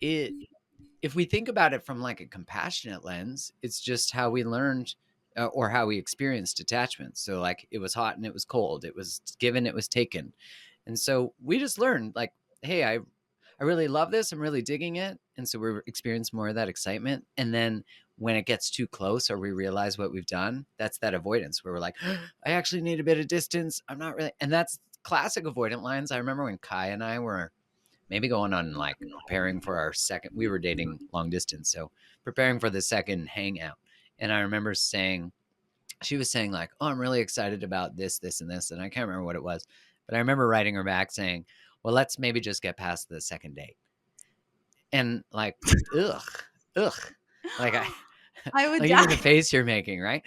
if we think about it from like a compassionate lens, it's just how we learned or how we experienced attachment. So, like, it was hot and it was cold, it was given, it was taken. And so we just learned, like, hey, I really love this. I'm really digging it. And so we experience more of that excitement. And then when it gets too close or we realize what we've done, that's that avoidance where we're like, I actually need a bit of distance. I'm not really. And that's classic avoidant lines. I remember when Kai and I were maybe going on, like, preparing for our second, we were dating long distance. So preparing for the second hangout. And I remember saying, she was saying, like, oh, I'm really excited about this, this, and this. And I can't remember what it was. But I remember writing her back saying, well, let's maybe just get past the second date. And like, ugh, ugh. Like, I I would like even the die. face you're making, right?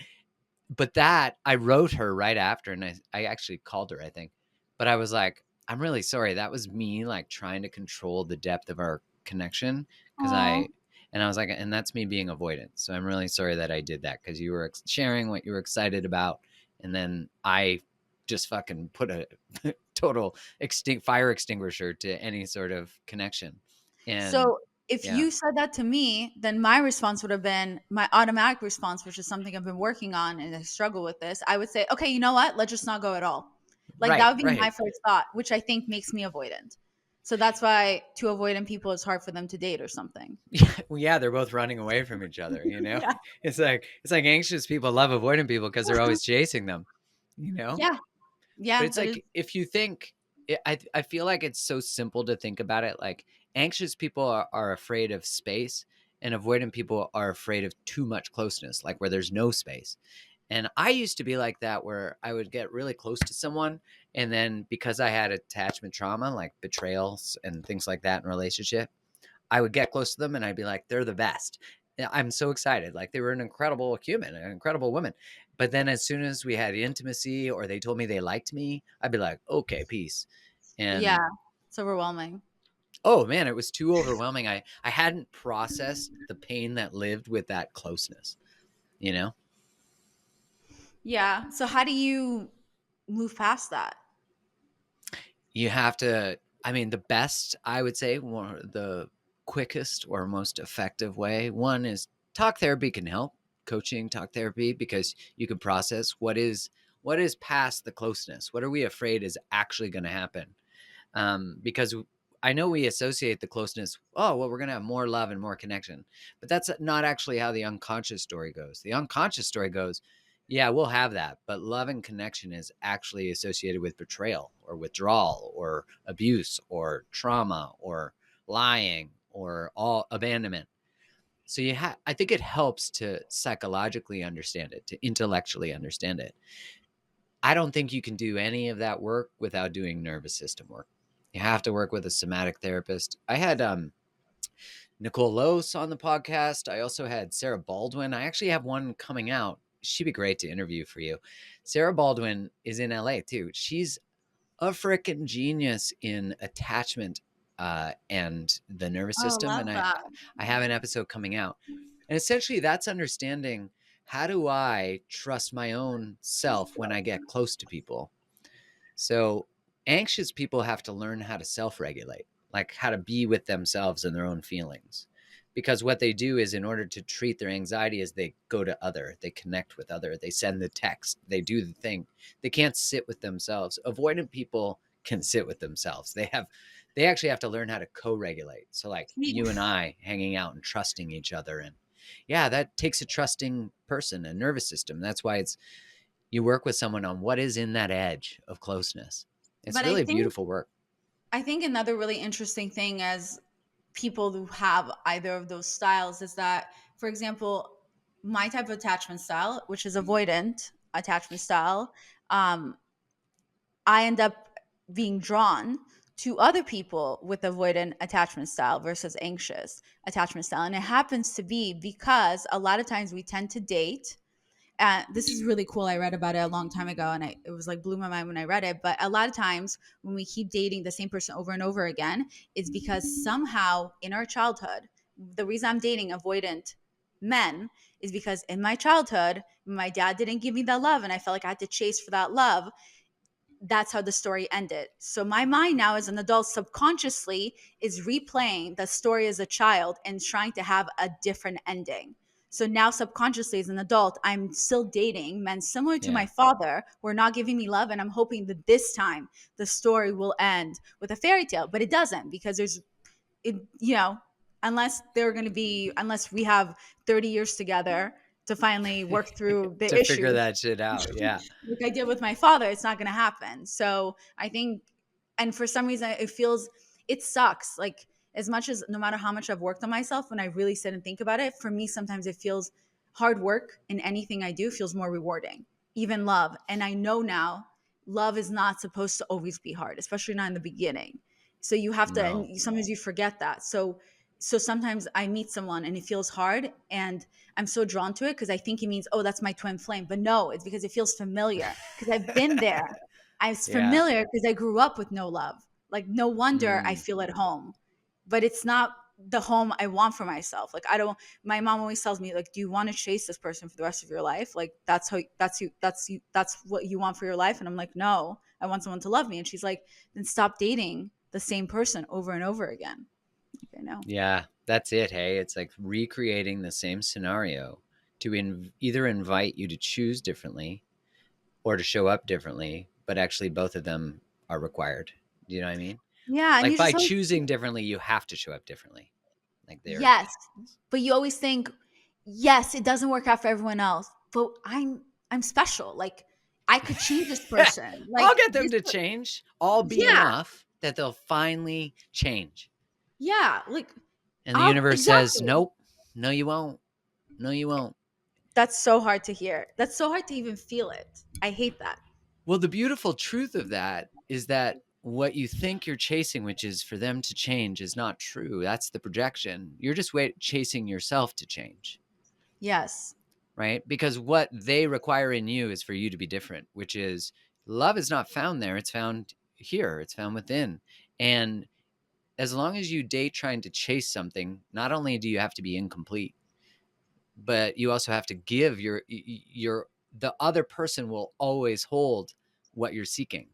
But that I wrote her right after, and I actually called her, I think. But I was like, I'm really sorry. That was me, like, trying to control the depth of our connection because Oh, I was like, and that's me being avoidant. So I'm really sorry that I did that because you were sharing what you were excited about, and then I just fucking put a total fire extinguisher to any sort of connection. And so if yeah, you said that to me, then my response would have been my automatic response, which is something I've been working on and I struggle with this. I would say, okay, you know what? Let's just not go at all. Like that right, would be my right. first thought, which I think makes me avoidant. So that's why to avoidant people, it's hard for them to date or something. Yeah, well, yeah, they're both running away from each other, you know? Yeah. It's like anxious people love avoiding people because they're always chasing them, you know? Yeah. But Yeah. it's That is. like if you think I feel like it's so simple to think about it. Like, anxious people are afraid of space, and avoidant people are afraid of too much closeness, like where there's no space. And I used to be like that, where I would get really close to someone, and then because I had attachment trauma, like betrayals and things like that in relationship, I would get close to them and I'd be like, they're the best. I'm so excited. Like, they were an incredible human, an incredible woman. But then as soon as we had intimacy or they told me they liked me, I'd be like, okay, peace. Yeah. And It's overwhelming. oh man, it was too overwhelming. I hadn't processed the pain that lived with that closeness, you know? Yeah. So how do you move past that? You have to, I mean, the best, I would say, the quickest or most effective way, one is talk therapy can help, coaching, talk therapy, because you can process What is past the closeness? What are we afraid is actually going to happen? Because I know we associate the closeness, oh, well, we're going to have more love and more connection. But that's not actually how the unconscious story goes. The unconscious story goes, yeah, we'll have that. But love and connection is actually associated with betrayal or withdrawal or abuse or trauma or lying or all abandonment. So I think it helps to psychologically understand it, to intellectually understand it. I don't think you can do any of that work without doing nervous system work. You have to work with a somatic therapist. I had Nicole Lose on the podcast. I also had Sarah Baldwin. I actually have one coming out. She'd be great to interview for you. Sarah Baldwin is in LA too. She's a freaking genius in attachment and the nervous Oh, system. love And that. I have an episode coming out. And essentially, that's understanding, how do I trust my own self when I get close to people? So anxious people have to learn how to self-regulate, like how to be with themselves and their own feelings. Because what they do is, in order to treat their anxiety, is they go to other, they connect with other, they send the text, they do the thing. They can't sit with themselves. Avoidant people can sit with themselves. They actually have to learn how to co-regulate. So like you and I hanging out and trusting each other. And yeah, that takes a trusting person, a nervous system. That's why you work with someone on what is in that edge of closeness. It's But really beautiful work. I think another really interesting thing as people who have either of those styles is that, for example, my type of attachment style, which is avoidant attachment style, um, I end up being drawn to other people with avoidant attachment style versus anxious attachment style. And it happens to be because a lot of times we tend to date. This is really cool. I read about it a long time ago, and it was like blew my mind when I read it. But a lot of times when we keep dating the same person over and over again, it's because somehow in our childhood, the reason I'm dating avoidant men is because in my childhood, my dad didn't give me that love, and I felt like I had to chase for that love. That's how the story ended. So my mind now as an adult subconsciously is replaying the story as a child and trying to have a different ending. So now subconsciously as an adult, I'm still dating men similar to my Yeah. father who are not giving me love. And I'm hoping that this time the story will end with a fairy tale, but it doesn't because it, you know, unless we have 30 years together to finally work through the To figure issues that shit out. Yeah. like I did with my father, it's not going to happen. So I think, and for some reason, it sucks. Like, as much as no matter how much I've worked on myself, when I really sit and think about it, for me, sometimes it feels hard work in anything I do feels more rewarding, even love. And I know now love is not supposed to always be hard, especially not in the beginning. So you have to, No. and sometimes you forget that. So sometimes I meet someone and it feels hard and I'm so drawn to it because I think it means, oh, that's my twin flame. But no, it's because it feels familiar because I've been there. I was Yeah. familiar because I grew up with no love. Like, no wonder I Mm. feel at home, but it's not the home I want for myself. Like, I don't, my mom always tells me, like, do you want to chase this person for the rest of your life? Like, that's what you want for your life. And I'm like, no, I want someone to love me. And she's like, then stop dating the same person over and over again. Like, I know. Yeah. That's it. Hey, it's like recreating the same scenario to either invite you to choose differently or to show up differently, but actually both of them are required. Do you know what I mean? Yeah. And Like you by just always, choosing differently, you have to show up differently. Like they're yes, but you always think, yes, it doesn't work out for everyone else, but I'm special. Like, I could change this person. Like, I'll get them to change. I'll be yeah, enough that they'll finally change. yeah, like, And the universe says, exactly. nope, no, you won't. No, you won't. That's so hard to hear. That's so hard to even feel it. I hate that. Well, the beautiful truth of that is that what you think you're chasing, which is for them to change, is not true. That's the projection. You're just chasing yourself to change, Yes. right? Because what they require in you is for you to be different, which is love is not found there. It's found here, it's found within. And as long as you date trying to chase something, not only do you have to be incomplete, but you also have to give the other person will always hold what you're seeking.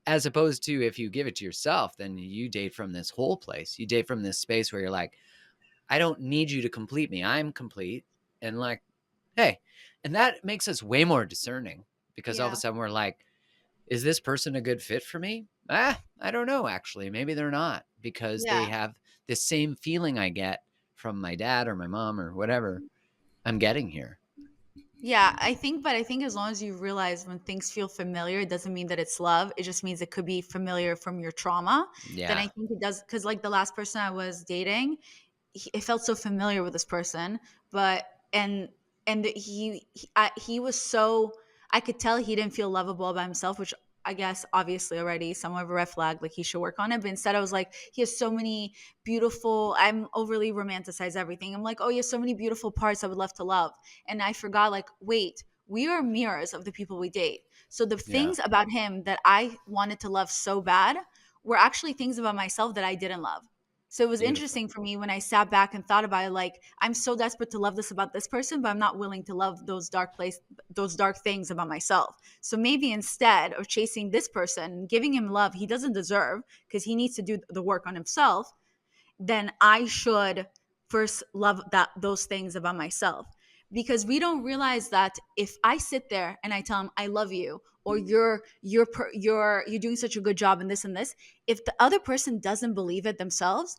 As opposed to if you give it to yourself, then you date from this whole place. You date from this space where you're like, I don't need you to complete me. I'm complete. And like, hey, and that makes us way more discerning because all of a Yeah. sudden we're like, is this person a good fit for me? I don't know, actually. Maybe they're not, because they Yeah. have the same feeling I get from my dad or my mom or whatever I'm getting here. Yeah, I think as long as you realize when things feel familiar, it doesn't mean that it's love. It just means it could be familiar from your trauma. Then Yeah. I think it does, because like the last person I was dating, it felt so familiar with this person, but he was so, I could tell he didn't feel lovable by himself, which I guess obviously already somewhat of a red flag, like he should work on it. But instead I was like, he has so many beautiful, I'm overly romanticize everything. I'm like, oh, he has so many beautiful parts I would love to love. And I forgot, like, wait, we are mirrors of the people we date. So the Yeah. things about him that I wanted to love so bad were actually things about myself that I didn't love. So it was Beautiful. interesting for me when I sat back and thought about it. Like, I'm so desperate to love this about this person, but I'm not willing to love those dark things about myself. So maybe instead of chasing this person and giving him love he doesn't deserve because he needs to do the work on himself, then I should first love those things about myself. Because we don't realize that if I sit there and I tell him I love you, or you're doing such a good job in this and this, if the other person doesn't believe it themselves,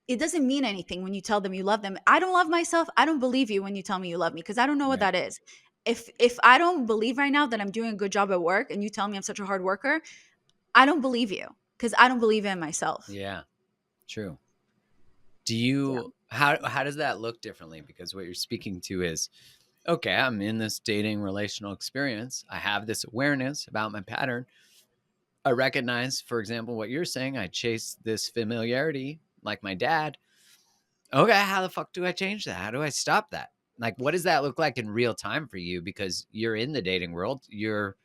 it doesn't mean anything when you tell them you love them. I don't love myself. I don't believe you when you tell me you love me because I don't know what Right. that is. If I don't believe right now that I'm doing a good job at work and you tell me I'm such a hard worker, I don't believe you because I don't believe in myself. Yeah. True. Do Yeah. you, how does that look differently? Because what you're speaking to is, okay, I'm in this dating relational experience. I have this awareness about my pattern. I recognize, for example, what you're saying. I chase this familiarity like my dad. Okay, how the fuck do I change that? How do I stop that? Like, what does that look like in real time for you? Because you're in the dating world. You're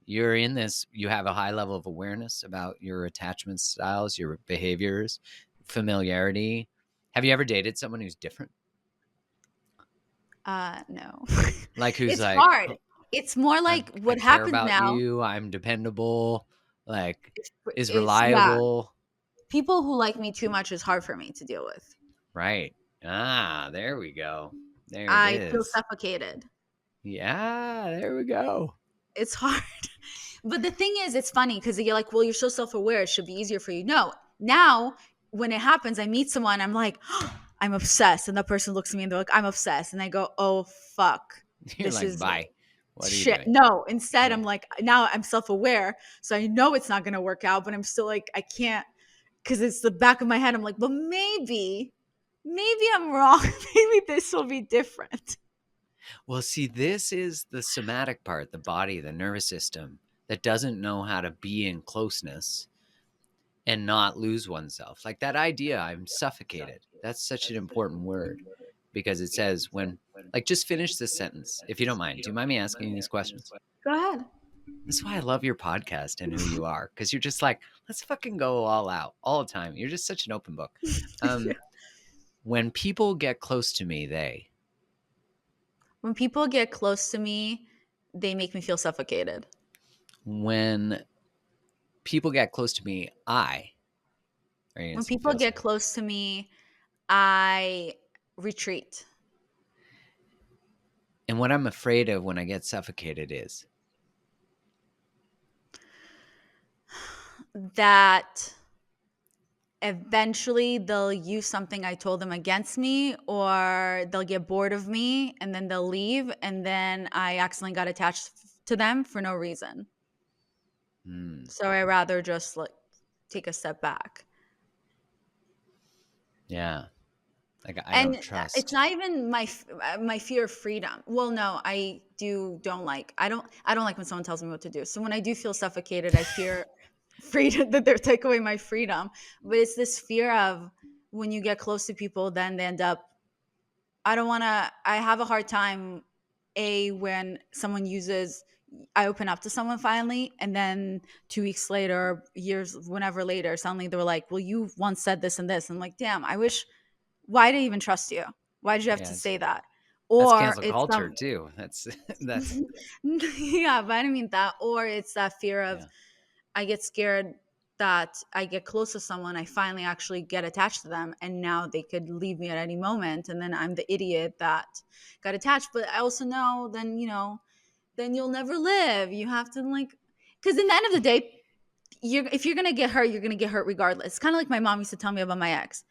in this, you have a high level of awareness about your attachment styles, your behaviors, familiarity. Have you ever dated someone who's different? No. Like who's It's like, hard. It's more like I what care happens about now you, I'm dependable, like is yeah, reliable. people who like me too much is hard for me to deal with. Right. Ah, there we go. There it I feel is. suffocated. Yeah, there we go. It's hard. But the thing is, it's funny because you're like, well, you're so self aware. It should be easier for you. No, now when it happens, I meet someone, I'm like, I'm obsessed. And the person looks at me and they're like, I'm obsessed. And I go, oh, fuck. You're This like, is bye. What are you shit. doing? No, instead, Yeah. I'm like, now I'm self aware. So I know it's not going to work out, but I'm still like, I can't, because it's the back of my head. I'm like, but maybe I'm wrong. Maybe this will be different. Well, see, this is the somatic part, the body, the nervous system that doesn't know how to be in closeness and not lose oneself. Like that idea, I'm suffocated. That's such an important word because it says when, like, just finish this sentence if you don't mind. Do you mind me asking these questions? Go ahead. That's why I love your podcast and who you are, because you're just like, let's fucking go all out all the time. You're just such an open book. Yeah. When people get close to me, When people get close to me, they make me feel suffocated. when people get close to me, are you gonna When people feel get something? close to me, I retreat. And what I'm afraid of when I get suffocated is, That eventually they'll use something I told them against me, or they'll get bored of me and then they'll leave. And then I accidentally got attached to them for no reason. hmm, So I rather just like take a step back. yeah, like I And don't it's trust. not even my fear of freedom. Well, no, I don't like when someone tells me what to do. So when I do feel suffocated, I fear freedom, that they're take away my freedom. But it's this fear of when you get close to people, then they end up. I don't want to. I have a hard time. When someone uses, I open up to someone finally, and then 2 weeks later, years, whenever later, suddenly they were like, "Well, you once said this and this." I'm like, "Damn, I wish, why did I even trust you? Why did you have to Yes, say that?" that's Or cancel it's culture some, too. That's that's yeah, but I didn't mean that. Or it's that fear of, yeah, I get scared that I get close to someone, I finally actually get attached to them, and now they could leave me at any moment, and then I'm the idiot that got attached. But I also know then, then you'll never live. You have to like, because in the end of the day, if you're gonna get hurt, you're gonna get hurt regardless. It's kind of like my mom used to tell me about my ex.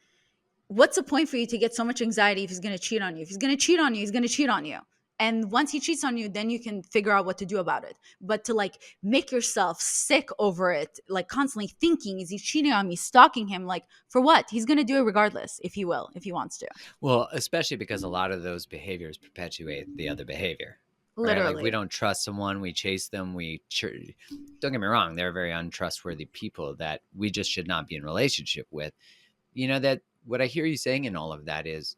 What's the point for you to get so much anxiety if he's gonna cheat on you? If he's gonna cheat on you, he's gonna cheat on you. And once he cheats on you, then you can figure out what to do about it. But to like make yourself sick over it, like constantly thinking, is he cheating on me, stalking him? Like for what? He's gonna do it regardless if he will, if he wants to. Well, especially because a lot of those behaviors perpetuate the other behavior, right? Like we Literally. don't trust someone, we chase them, don't get me wrong, they're very untrustworthy people that we just should not be in relationship with. That what I hear you saying in all of that is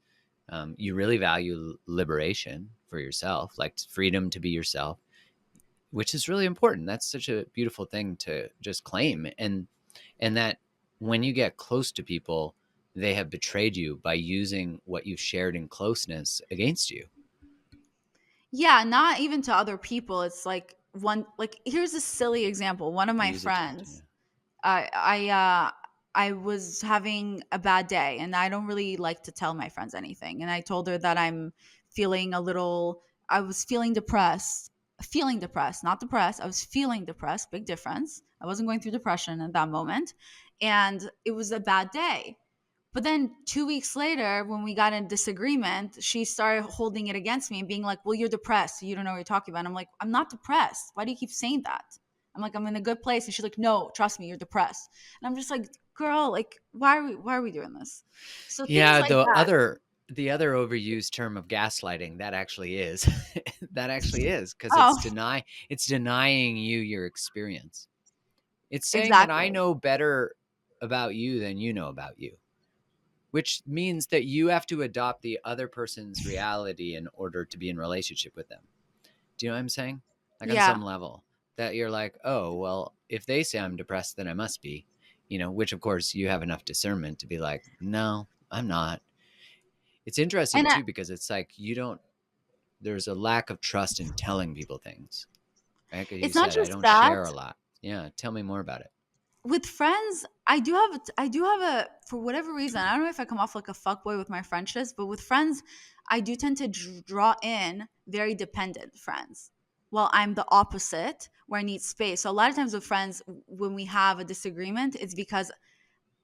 you really value liberation for yourself, like freedom to be yourself, which is really important. That's such a beautiful thing to just claim. And that when you get close to people, they have betrayed you by using what you've shared in closeness against you. Yeah, not even to other people. It's like like here's a silly example. One of They my use it to, yeah. friends, I was having a bad day, and I don't really like to tell my friends anything. And I told her that I was feeling depressed, not depressed. I was feeling depressed, big difference. I wasn't going through depression at that moment, and it was a bad day. But then 2 weeks later, when we got in disagreement, she started holding it against me and being like, well, you're depressed. So you don't know what you're talking about. And I'm like, I'm not depressed. Why do you keep saying that? I'm like, I'm in a good place. And she's like, no, trust me, you're depressed. And I'm just like, girl, like, why are we doing this? So things Yeah, like that. the other overused term of gaslighting, that actually is. That actually is, because Oh, it's denying you your experience. It's saying that I exactly. know better about you than you know about you, which means that you have to adopt the other person's reality in order to be in relationship with them. Do you know what I'm saying? Like on Yeah. some level, that you're like, oh, well, if they say I'm depressed, then I must be, which of course you have enough discernment to be like, no, I'm not. It's interesting And too, because it's like there's a lack of trust in telling people things, right? Because you it's not said, I just don't that. share a lot. Yeah. Tell me more about it. With friends, I do have a for whatever reason, I don't know if I come off like a fuckboy with my friendships, but with friends, I do tend to draw in very dependent friends. Well, I'm the opposite where I need space. So a lot of times with friends, when we have a disagreement, it's because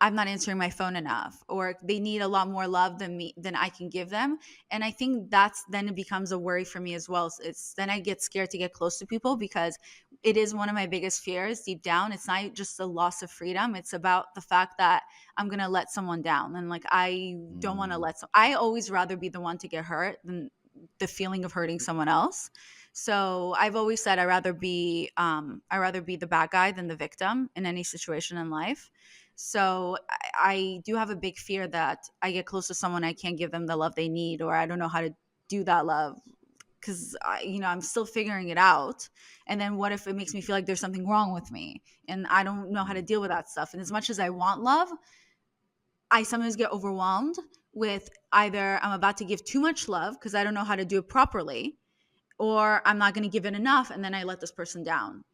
I'm not answering my phone enough, or they need a lot more love than I can give them. And I think that's then it becomes a worry for me as well. It's then I get scared to get close to people because it is one of my biggest fears deep down. It's not just a loss of freedom. It's about the fact that I'm gonna let someone down. And like I don't want to Mm, I always rather be the one to get hurt than the feeling of hurting someone else. So I've always said I rather be the bad guy than the victim in any situation in life. So I do have a big fear that I get close to someone, I can't give them the love they need, or I don't know how to do that love because I'm still figuring it out. And then what if it makes me feel like there's something wrong with me and I don't know how to mm. deal with that stuff? And as much as I want love, I sometimes get overwhelmed with either I'm about to give too much love because I don't know how to do it properly, or I'm not going to give it enough and then I let this person down.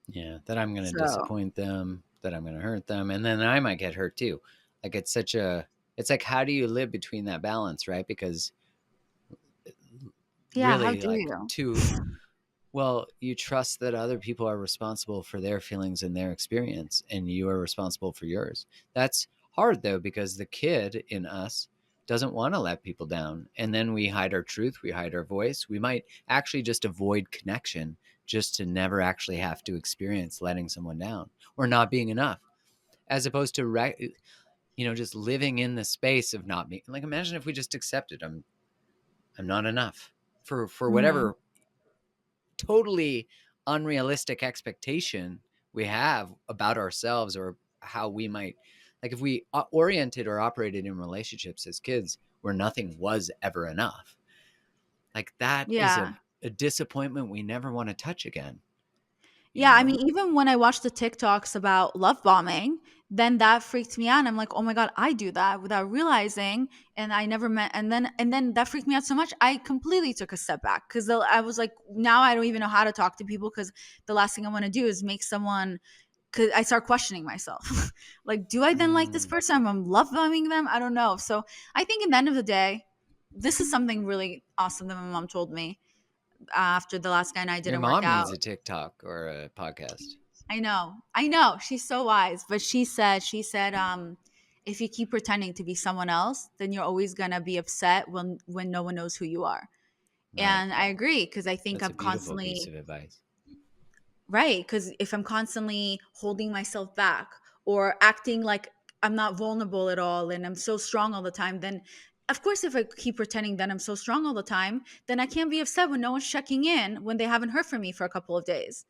Yeah. That I'm going to So, disappoint them, that I'm going to hurt them. And then I might get hurt too. Like it's like, how do you live between that balance, right? Because yeah, how really, do like, you? well, you trust that other people are responsible for their feelings and their experience, and you are responsible for yours. That's hard though, because the kid in us doesn't want to let people down. And then we hide our truth, we hide our voice. We might actually just avoid connection just to never actually have to experience letting someone down or not being enough, as opposed to just living in the space of not being. Like, imagine if we just accepted I'm not enough for Mhm. whatever totally unrealistic expectation we have about ourselves, or how we might, like, if we oriented or operated in relationships as kids where nothing was ever enough, like that is a, Yeah. a disappointment we never want to touch again, you Yeah, I know mean, even when I watch the TikToks about love bombing, then that freaked me out. And I'm like, oh my God, I do that without realizing. And I never meant, and then that freaked me out so much. I completely took a step back because I was like, now I don't even know how to talk to people because the last thing I want to do is make someone, because I start questioning myself. Like, do I then like this mm, person? I'm love bombing them. I don't know. So I think in the end of the day, this is something really awesome that my mom told me. after the last guy and I Your didn't work mom needs out. a TikTok or a podcast. I know, she's so wise, but she said, if you keep pretending to be someone else, then you're always gonna be upset when no one knows who you are. Right. And I agree because I think That's a I'm beautiful piece constantly of advice. right. Because if I'm constantly holding myself back or acting like I'm not vulnerable at all and I'm so strong all the time, then of course, if I keep pretending that I'm so strong all the time, then I can't be upset when no one's checking in when they haven't heard from me for a couple of days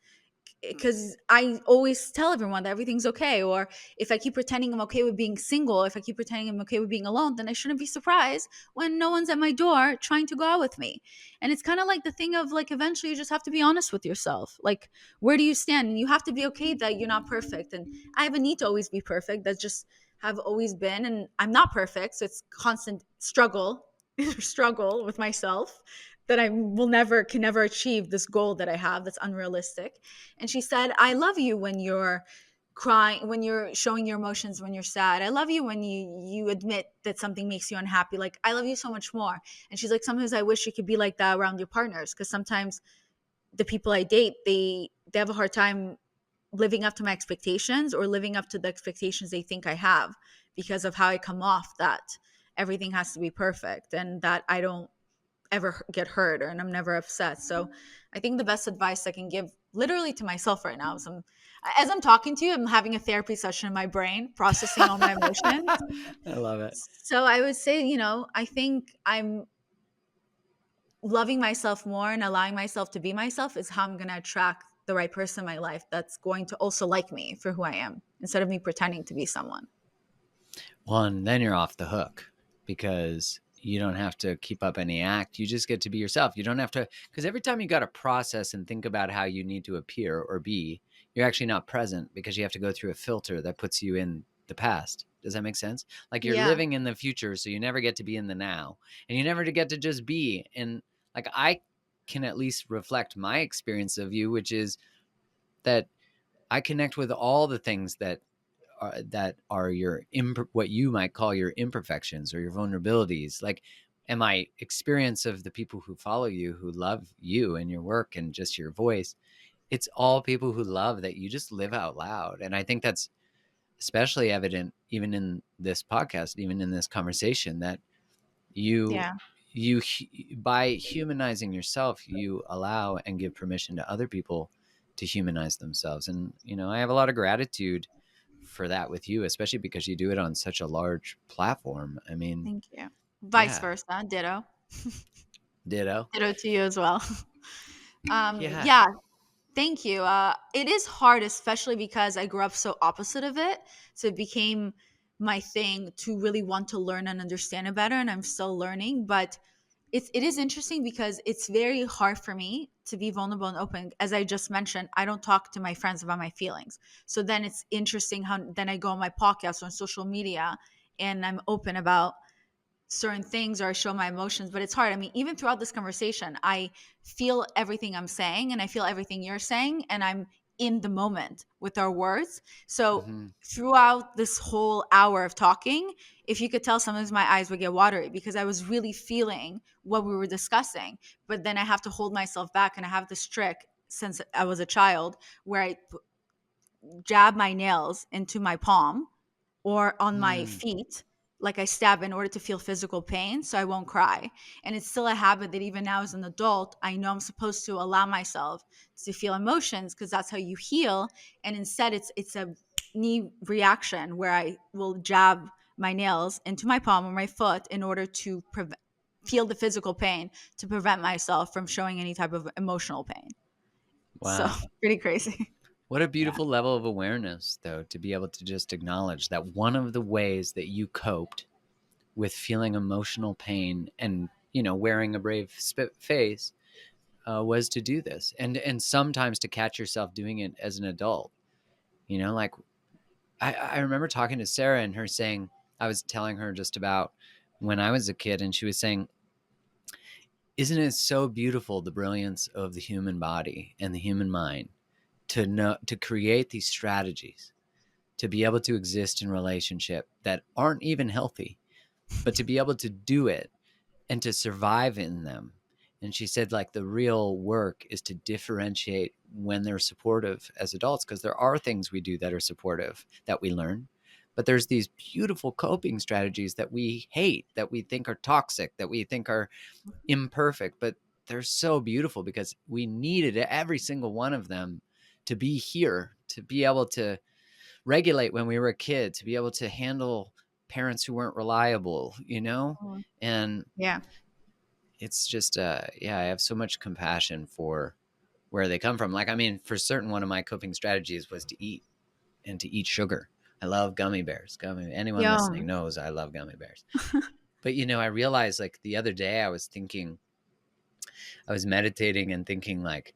because I always tell everyone that everything's okay. Or if I keep pretending I'm okay with being single, if I keep pretending I'm okay with being alone, then I shouldn't be surprised when no one's at my door trying to go out with me. And it's kind of like the thing of like eventually you just have to be honest with yourself. Like, where do you stand? And you have to be okay that you're not perfect. And I have a need to always be perfect. That's just have always been. And I'm not perfect. So it's constant struggle with myself that I will never can never achieve this goal that I have that's unrealistic. And she said, I love you when you're crying, when you're showing your emotions, when you're sad. I love you when you admit that something makes you unhappy. Like, I love you so much more. And she's like, sometimes I wish you could be like that around your partners, because sometimes the people I date, they have a hard time living up to my expectations or living up to the expectations they think I have because of how I come off, that everything has to be perfect and that I don't ever get hurt or and I'm never upset. So I think the best advice I can give literally to myself right now is as I'm talking to you, I'm having a therapy session in my brain, processing all my emotions. I love it. So I would say, I think I'm loving myself more and allowing myself to be myself is how I'm going to attract the right person in my life that's going to also like me for who I am instead of me pretending to be someone. Well, and then you're off the hook because you don't have to keep up any act. You just get to be yourself. You don't have to, because every time you got to process and think about how you need to appear or be, you're actually not present because you have to go through a filter that puts you in the past. Does that make sense? Like you're Yeah. living in the future, so you never get to be in the now and you never get to just be. And like I can at least reflect my experience of you, which is that I connect with all the things that are your what you might call your imperfections or your vulnerabilities, like, and my experience of the people who follow you, who love you and your work and just your voice, it's all people who love that you just live out loud. And I think that's especially evident even in this podcast, even in this conversation, that you Yeah. you by humanizing yourself, you allow and give permission to other people to humanize themselves. And I have a lot of gratitude for that with you, especially because you do it on such a large platform. I mean, Thank you. Vice yeah, versa. Ditto. ditto. Ditto to you as well. Yeah. Yeah, thank you. It is hard, especially because I grew up so opposite of it. So it became my thing to really want to learn and understand it better, and I'm still learning. But it is interesting because it's very hard for me to be vulnerable and open. As I just mentioned, I don't talk to my friends about my feelings. So then it's interesting how then I go on my podcast or on social media and I'm open about certain things or I show my emotions, but it's hard. I mean, even throughout this conversation, I feel everything I'm saying and I feel everything you're saying, and I'm in the moment with our words. So Hmm. throughout this whole hour of talking, if you could tell, sometimes my eyes would get watery because I was really feeling what we were discussing. But then I have to hold myself back, and I have this trick since I was a child where I jab my nails into my palm or on my Mm. feet, like I stab in order to feel physical pain so I won't cry. And it's still a habit that even now as an adult, I know I'm supposed to allow myself to feel emotions because that's how you heal. And instead it's a knee reaction where I will jab my nails into my palm or my foot in order to feel the physical pain to prevent myself from showing any type of emotional pain. So Wow. pretty crazy. What a Yeah. beautiful level of awareness, though, to be able to just acknowledge that one of the ways that you coped with feeling emotional pain and, wearing a brave face was to do this. And sometimes to catch yourself doing it as an adult, like I remember talking to Sarah and her saying, I was telling her just about when I was a kid, and she was saying, isn't it so beautiful, the brilliance of the human body and the human mind, to know, to create these strategies, to be able to exist in relationship that aren't even healthy, but to be able to do it and to survive in them And she said, like, the real work is to differentiate when they're supportive as adults, because there are things we do that are supportive that we learn. But there's these beautiful coping strategies that we hate, that we think are toxic, that we think are imperfect, but they're so beautiful because we needed every single one of them to be here, to be able to regulate when we were a kid, to be able to handle parents who weren't reliable, you know? Mm. And Yeah. it's just yeah, I have so much compassion for where they come from. Like, I mean, for certain, one of my coping strategies was to eat, and to eat sugar. I love gummy bears. Anyone listening Yum. knows I love gummy bears. But I realized, like, the other day I was thinking, I was meditating and thinking, like,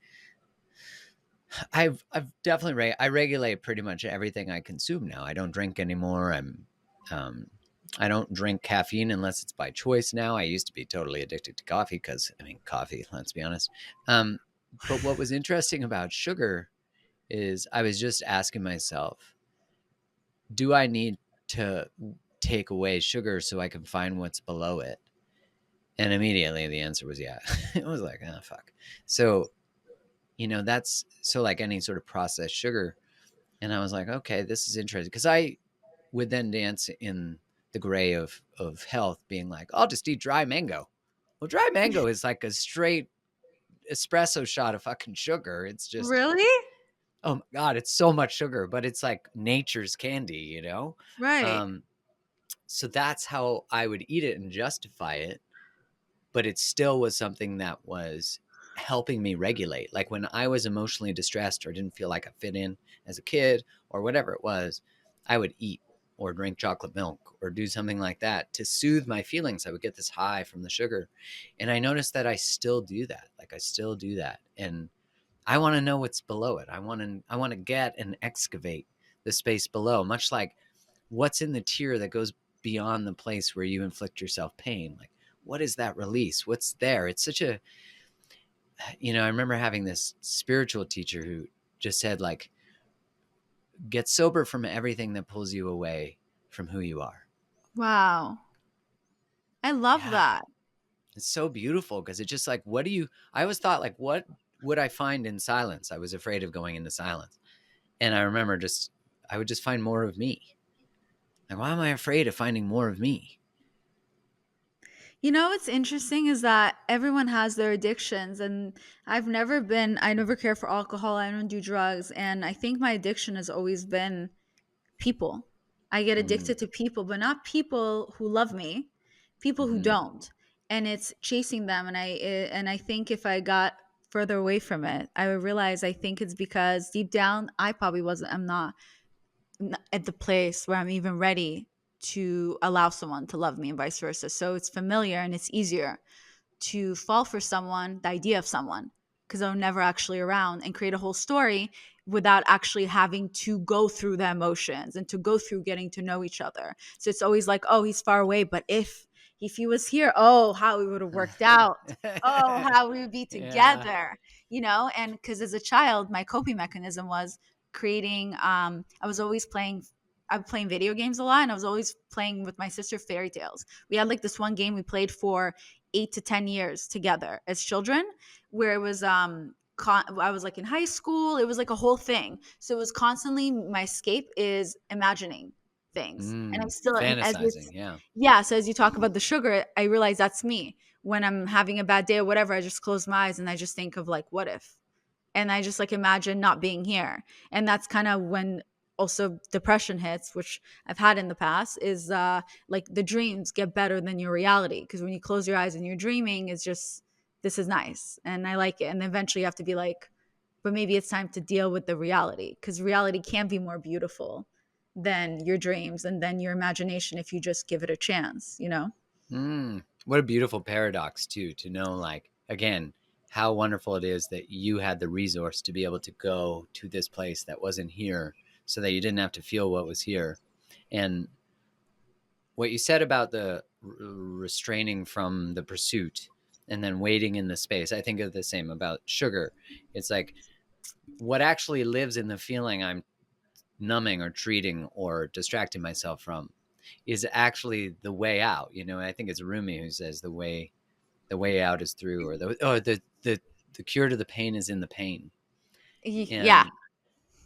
I've definitely I regulate pretty much everything I consume now. I don't drink anymore. Um I don't drink caffeine unless it's by choice now. I used to be totally addicted to coffee because, I mean, coffee, let's be honest. Um but what was interesting about sugar is I was just asking myself, do I need to take away sugar so I can find what's below it? And immediately the answer was yeah. It was like, oh fuck. So, that's so, like, any sort of processed sugar. And I was like, okay, this is interesting, because I would then dance in the gray of health, being like, I'll just eat dry mango. Well, dry mango is like a straight espresso shot of fucking sugar. It's just, Really? oh my god, it's so much sugar, but it's like nature's candy, Right. um so that's how I would eat it and justify it. But it still was something that was helping me regulate. Like, when I was emotionally distressed or didn't feel like I fit in as a kid or whatever it was, I would eat or drink chocolate milk or do something like that to soothe my feelings. I would get this high from the sugar. And I noticed that I still do that. Like, I still do that. And I want to know what's below it. I want to get and excavate the space below, much like what's in the tier that goes beyond the place where you inflict yourself pain. Like, what is that release? What's there? It's such a, I remember having this spiritual teacher who just said, like, get sober from everything that pulls you away from who you are. Wow. I love Yeah. that. It's so beautiful, because it's just like, I always thought, like, what would I find in silence? I was afraid of going into silence. And I remember I would just find more of me. Like, why am I afraid of finding more of me? You know what's interesting is that everyone has their addictions, and I never care for alcohol, I don't do drugs, and I think my addiction has always been people. I get Mm, addicted to people, but not people who love me, people who hmm. don't. And it's chasing them, and I think if I got further away from it, I would realize I think it's because deep down I probably wasn't I'm not at the place where I'm even ready to allow someone to love me and vice versa. So it's familiar and it's easier to fall for someone, the idea of someone, because they're never actually around, and create a whole story without actually having to go through the emotions and to go through getting to know each other. So it's always like, oh, he's far away, but if he was here, oh, how we would have worked out. Oh, how we would be Yeah. together, and because as a child, my coping mechanism was creating I was always playing I was playing video games a lot, and I was always playing with my sister fairy tales. We had like this one game we played for 8 to 10 years together as children, where it was I was like in high school. It was like a whole thing. So it was constantly my escape is imagining things, and I still and as Fantasizing. it's Yeah. yeah. So as you talk about the sugar, I realize that's me. When I'm having a bad day or whatever, I just close my eyes and I just think of like, what if? And I just like imagine not being here. And that's kind of when also depression hits, which I've had in the past, is like the dreams get better than your reality, because when you close your eyes and you're dreaming, it's just this is nice and I like it, and then eventually you have to be like, but maybe it's time to deal with the reality, because reality can be more beautiful than your dreams and then your imagination if you just give it a chance. What a beautiful paradox, too, to know, like, again, how wonderful it is that you had the resource to be able to go to this place that wasn't here, so that you didn't have to feel what was here. And what you said about the restraining from the pursuit and then waiting in the space, I think of the same about sugar. It's like, what actually lives in the feeling I'm numbing or treating or distracting myself from is actually the way out. I think it's Rumi who says the the way out is through, or the cure to the pain is in the pain. Yeah. And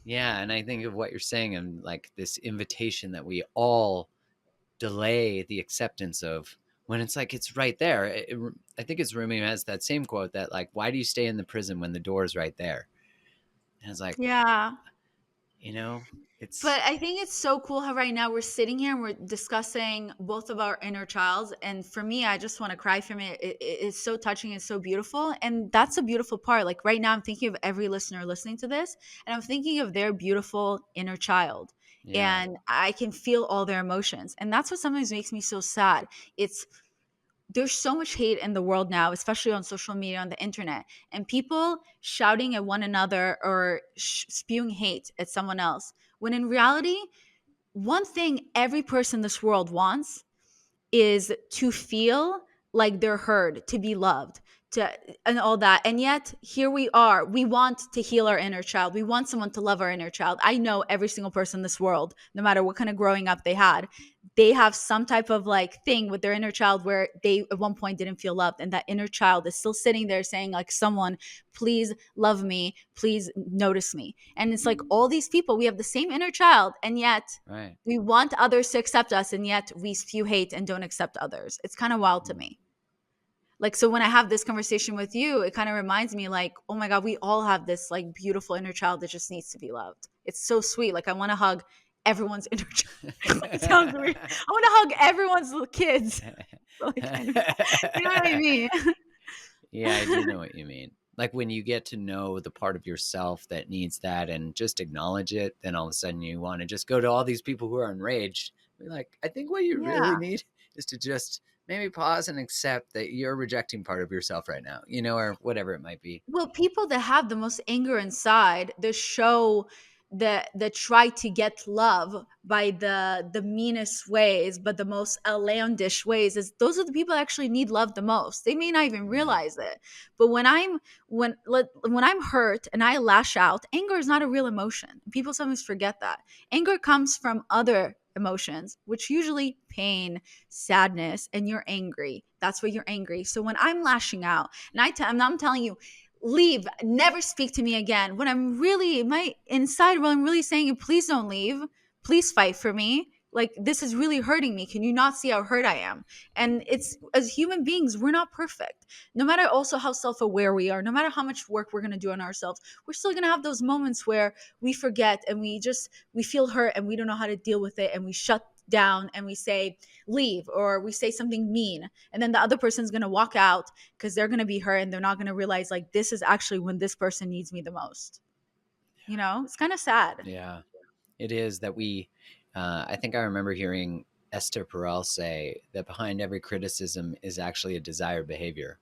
yeah, and I think of what you're saying, and like this invitation that we all delay the acceptance of, when it's like it's right there. I think it's Rumi has that same quote that like, why do you stay in the prison when the door is right there? And it's like, Yeah. you know, it's But I think it's so cool how right now we're sitting here and we're discussing both of our inner childs. And for me, I just want to cry from it. It's so touching. It's so beautiful. And that's a beautiful part. Like right now, I'm thinking of every listener listening to this, and I'm thinking of their beautiful inner child. yeah, And I can feel all their emotions. And that's what sometimes makes me so sad. It's There's so much hate in the world now, especially on social media, on the internet, and people shouting at one another or spewing hate at someone else. When in reality, one thing every person in this world wants is to feel like they're heard, to be loved, to and all that. And yet here we are. We want to heal our inner child. We want someone to love our inner child. I know every single person in this world, no matter what kind of growing up they had, they have some type of like thing with their inner child where they at one point didn't feel loved, and that inner child is still sitting there saying like, someone please love me, please notice me. And it's like all these people, we have the same inner child, and yet right. we want others to accept us, and yet we spew hate and don't accept others. It's kind of wild to Mm. me. Like, so when I have this conversation with you, it kind of reminds me like, oh my God, we all have this like beautiful inner child that just needs to be loved. It's so sweet. Like, I want to hug everyone's inner child. It sounds weird. I want to hug everyone's little kids. Like, kind of, you know what I mean? Yeah, I do know what you mean. Like when you get to know the part of yourself that needs that and just acknowledge it, then all of a sudden you want to just go to all these people who are enraged. Be like, I think what you really Yeah. need is to just maybe pause and accept that you're rejecting part of yourself right now, or whatever it might be. Well, people that have the most anger inside, that show that try to get love by the meanest ways, but the most outlandish ways, is those are the people that actually need love the most. They may not even Yeah. realize it. But when I'm hurt and I lash out, anger is not a real emotion. People sometimes forget that. Anger comes from other emotions, which usually pain, sadness, and you're angry. That's why you're angry. So when I'm lashing out, and I'm telling you, leave, never speak to me again. When I'm really, my inside, when I'm really saying, please don't leave, please fight for me. Like, this is really hurting me. Can you not see how hurt I am? And it's, as human beings, we're not perfect. No matter also how self aware we are, no matter how much work we're going to do on ourselves, we're still going to have those moments where we forget and we feel hurt and we don't know how to deal with it. And we shut down and we say, leave, or we say something mean. And then the other person's going to walk out because they're going to be hurt and they're not going to realize like, this is actually when this person needs me the most. It's kind of sad. Yeah. It is that I think I remember hearing Esther Perel say that behind every criticism is actually a desired behavior.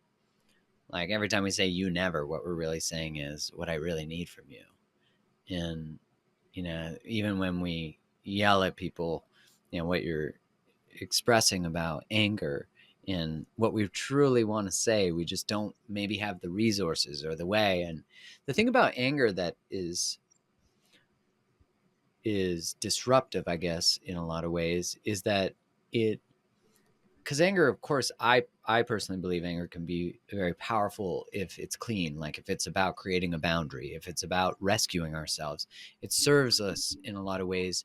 Like every time we say you never, what we're really saying is what I really need from you. And, even when we yell at people, what you're expressing about anger and what we truly want to say, we just don't maybe have the resources or the way. And the thing about anger that is disruptive, I guess, in a lot of ways, is that it, because anger, of course, I personally believe anger can be very powerful if it's clean, like if it's about creating a boundary, if it's about rescuing ourselves. It serves us in a lot of ways,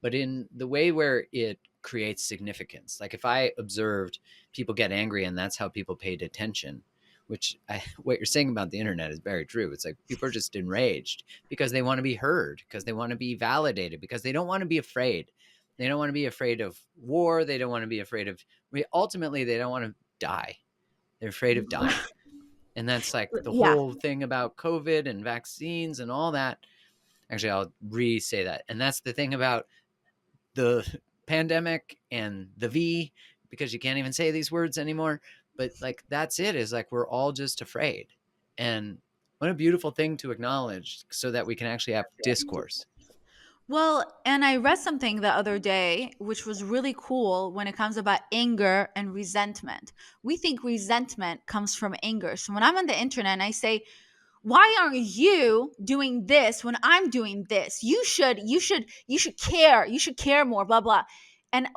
but in the way where it creates significance. Like if I observed people get angry and that's how people paid attention, what you're saying about the internet is very true. It's like people are just enraged because they want to be heard, because they want to be validated, because they don't want to be afraid. They don't want to be afraid of war. They don't want to be afraid of, ultimately, they don't want to die. They're afraid of dying. And that's like the Yeah. whole thing about COVID and vaccines and all that. Actually, I'll re-say that. And that's the thing about the pandemic and the V, because you can't even say these words anymore. But like, that's it, is like, we're all just afraid. And what a beautiful thing to acknowledge so that we can actually have discourse. Well, and I read something the other day, which was really cool when it comes about anger and resentment. We think resentment comes from anger. So when I'm on the internet and I say, why aren't you doing this when I'm doing this? You should care more, blah, blah. And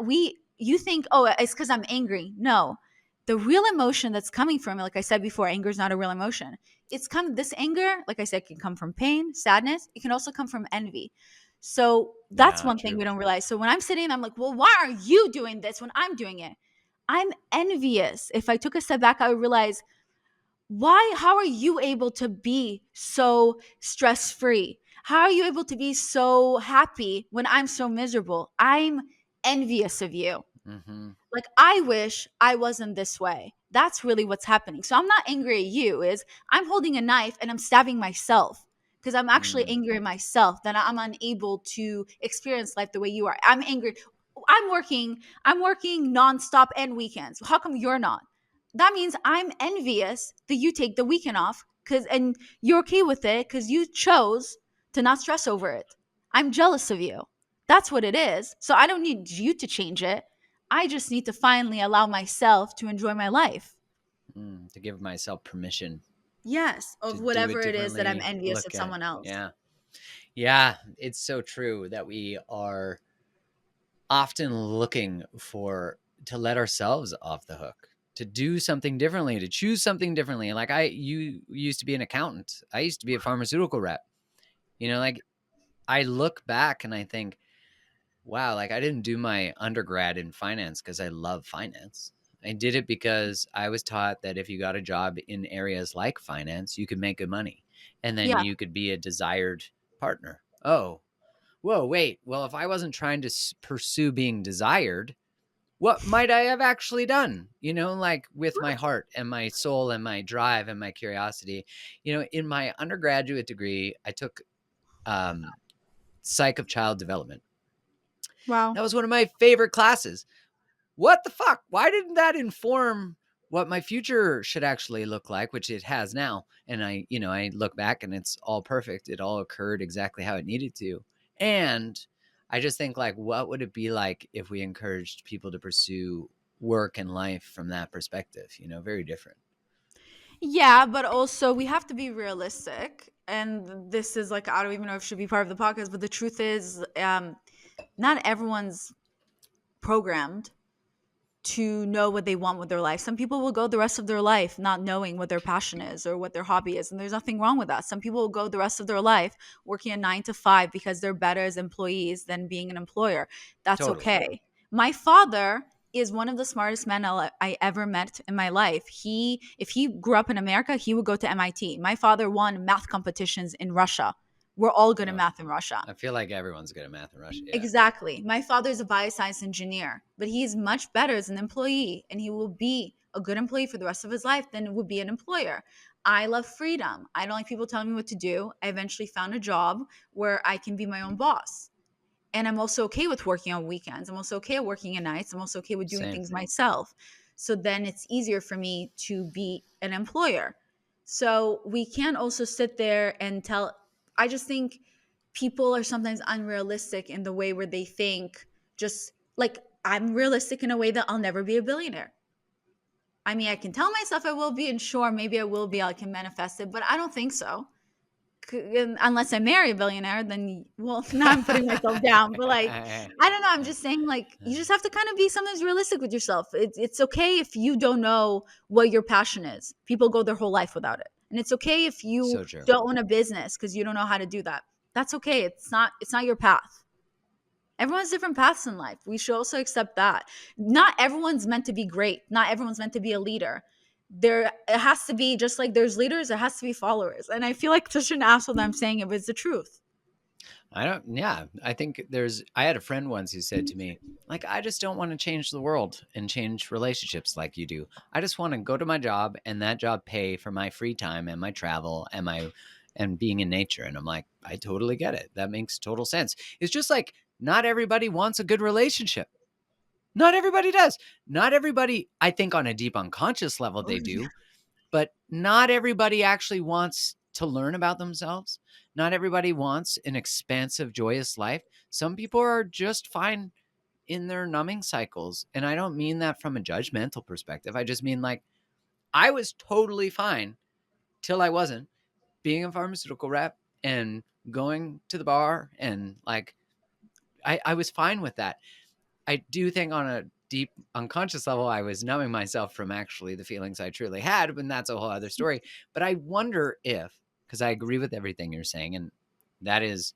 you think, oh, it's because I'm angry. No, the real emotion that's coming from it, like I said before, anger is not a real emotion. This anger, like I said, can come from pain, sadness. It can also come from envy. So that's Yeah, one thing true. we don't realize. So when I'm sitting, I'm like, well, why are you doing this when I'm doing it? I'm envious. If I took a step back, I would realize, how are you able to be so stress free? How are you able to be so happy when I'm so miserable? I'm envious of you. Mm-hmm. Like, I wish I wasn't this way. That's really what's happening. So I'm not angry at you, is I'm holding a knife and I'm stabbing myself because I'm actually Mm, angry at myself that I'm unable to experience life the way you are. I'm angry. I'm working nonstop and weekends. How come you're not? That means I'm envious that you take the weekend off, and you're okay with it because you chose to not stress over it. I'm jealous of you. That's what it is. So I don't need you to change it. I just need to finally allow myself to enjoy my life. to give myself permission Yes, to of do whatever it it is that I'm differently, envious of look at. someone else. Yeah. Yeah, it's so true that we are often looking for to let ourselves off the hook, to do something differently, to choose something differently. Like you used to be an accountant. I used to be a pharmaceutical rep. Like I look back and I think, wow, like I didn't do my undergrad in finance because I love finance. I did it because I was taught that if you got a job in areas like finance, you could make good money and then Yeah. you could be a desired partner. Oh, whoa, wait. Well, if I wasn't trying to pursue being desired, what might I have actually done? Like with my heart and my soul and my drive and my curiosity. In my undergraduate degree, I took psych of child development. Wow. That was one of my favorite classes. What the fuck? Why didn't that inform what my future should actually look like, which it has now? And I look back and it's all perfect. It all occurred exactly how it needed to. And I just think, like, what would it be like if we encouraged people to pursue work and life from that perspective? Very different. Yeah, but also we have to be realistic. And this is like, I don't even know if it should be part of the podcast, but the truth is, not everyone's programmed to know what they want with their life. Some people will go the rest of their life not knowing what their passion is or what their hobby is. And there's nothing wrong with that. Some people will go the rest of their life working a 9 to 5 because they're better as employees than being an employer. That's Totally. okay. My father is one of the smartest men I ever met in my life. If he grew up in America, he would go to MIT. My father won math competitions in Russia. We're all good at Oh, math in Russia. I feel like everyone's good at math in Russia. Yeah. Exactly. My father is a bioscience engineer, but he's much better as an employee, and he will be a good employee for the rest of his life than would be an employer. I love freedom. I don't like people telling me what to do. I eventually found a job where I can be my own boss. And I'm also okay with working on weekends. I'm also okay with working at nights. I'm also okay with doing Same. things myself. So then it's easier for me to be an employer. So we can't also sit there and I just think people are sometimes unrealistic in the way where they think, just like, I'm realistic in a way that I'll never be a billionaire. I mean, I can tell myself I will be, and sure, maybe I will be, I can manifest it, but I don't think so. Unless I marry a billionaire, then, well, now I'm putting myself down. But like, I don't know. I'm just saying, like, you just have to kind of be sometimes realistic with yourself. It's okay if you don't know what your passion is. People go their whole life without it, and it's okay if you So true. don't own a business because you don't know how to do that. That's okay. It's not your path. Everyone's different paths in life. We should also accept that. Not everyone's meant to be great. Not everyone's meant to be a leader. It has to be, just like there's leaders, there has to be followers. And I feel like such an asshole that I'm saying it, but it's the truth. Yeah, I think I had a friend once who said to me, like, I just don't want to change the world and change relationships like you do. I just want to go to my job and that job pay for my free time and my travel and being in nature. And I'm like, I totally get it. That makes total sense. It's just like, not everybody wants a good relationship. Not everybody does. Not everybody, I think on a deep unconscious level, Oh, they yeah. do, but not everybody actually wants to learn about themselves. Not everybody wants an expansive, joyous life. Some people are just fine in their numbing cycles. And I don't mean that from a judgmental perspective. I just mean, like, I was totally fine till I wasn't, being a pharmaceutical rep and going to the bar. And like, I was fine with that. I do think on a deep unconscious level, I was numbing myself from actually the feelings I truly had, and that's a whole other story. But I wonder if, because I agree with everything you're saying, and that is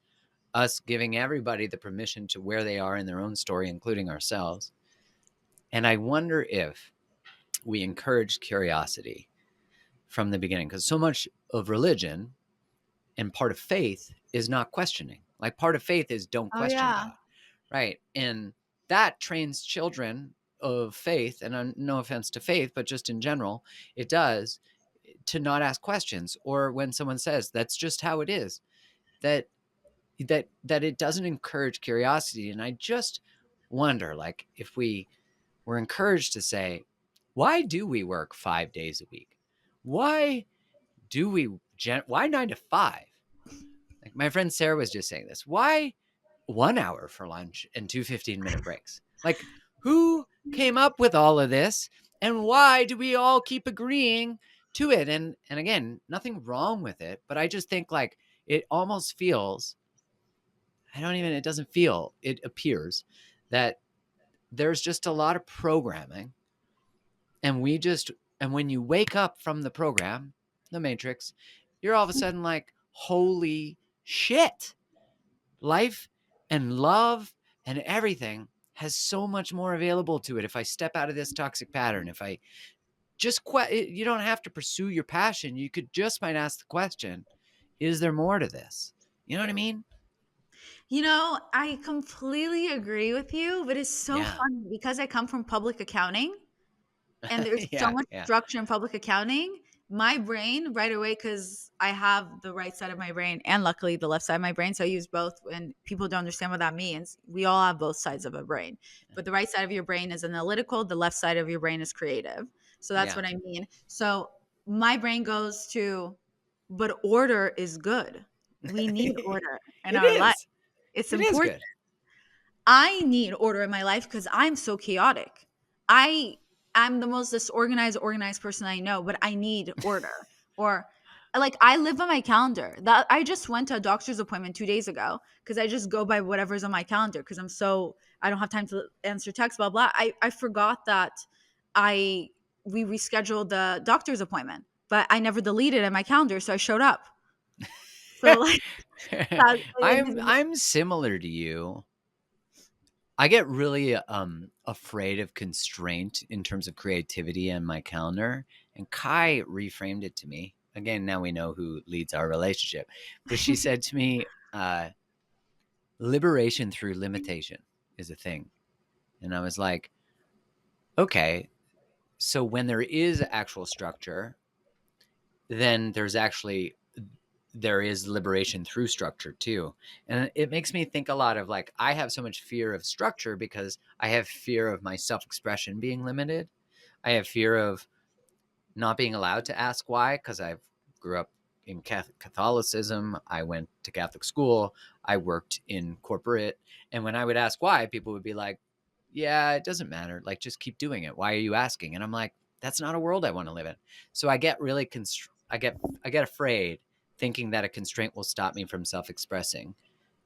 us giving everybody the permission to where they are in their own story, including ourselves. And I wonder if we encourage curiosity from the beginning, because so much of religion and part of faith is not questioning. Like part of faith is don't Oh question yeah. God, right? And that trains children of faith, and no offense to faith, but just in general, it does, to not ask questions. Or when someone says that's just how it is, that it doesn't encourage curiosity. And I just wonder, like, if we were encouraged to say, why do we work 5 days a week? Why do we why 9 to 5? Like my friend Sarah was just saying this. Why 1 hour for lunch and two 15-minute breaks? Like, who came up with all of this, and why do we all keep agreeing to it? And again, nothing wrong with it, but I just think like it almost feels, it doesn't feel, it appears that there's just a lot of programming, and when you wake up from the program, the matrix, you're all of a sudden like, holy shit, life and love and everything has so much more available to it. If I step out of this toxic pattern, if I just you don't have to pursue your passion. You could just might ask the question, is there more to this? You know what I mean? I completely agree with you, but it's so Yeah. funny because I come from public accounting and there's so Yeah. much Yeah. structure in public accounting. My brain right away, because I have the right side of my brain and luckily the left side of my brain. So I use both, and people don't understand what that means. We all have both sides of a brain, but the right side of your brain is analytical, the left side of your brain is creative. So that's Yeah. what I mean. So my brain goes to, but order is good. We need order in It our life. is. It's It is important. good. I need order in my life because I'm so chaotic. I am the most disorganized, organized person I know, but I need order. Or like I live by my calendar. That I just went to a doctor's appointment 2 days ago because I just go by whatever's on my calendar because I don't have time to answer texts, blah blah. I forgot that I we rescheduled the doctor's appointment, but I never deleted it in my calendar, so I showed up. So like like I'm similar to you. I get really afraid of constraint in terms of creativity and my calendar. And Kai reframed it to me. Again, now we know who leads our relationship. But she said to me, liberation through limitation is a thing. And I was like, okay, so when there is actual structure, then there is liberation through structure too. And it makes me think a lot of like, I have so much fear of structure because I have fear of my self-expression being limited. I have fear of not being allowed to ask why, because I grew up in Catholicism. I went to Catholic school. I worked in corporate. And when I would ask why, people would be like, yeah, it doesn't matter. Like, just keep doing it. Why are you asking? And I'm like, that's not a world I want to live in. So I get really I get afraid thinking that a constraint will stop me from self-expressing,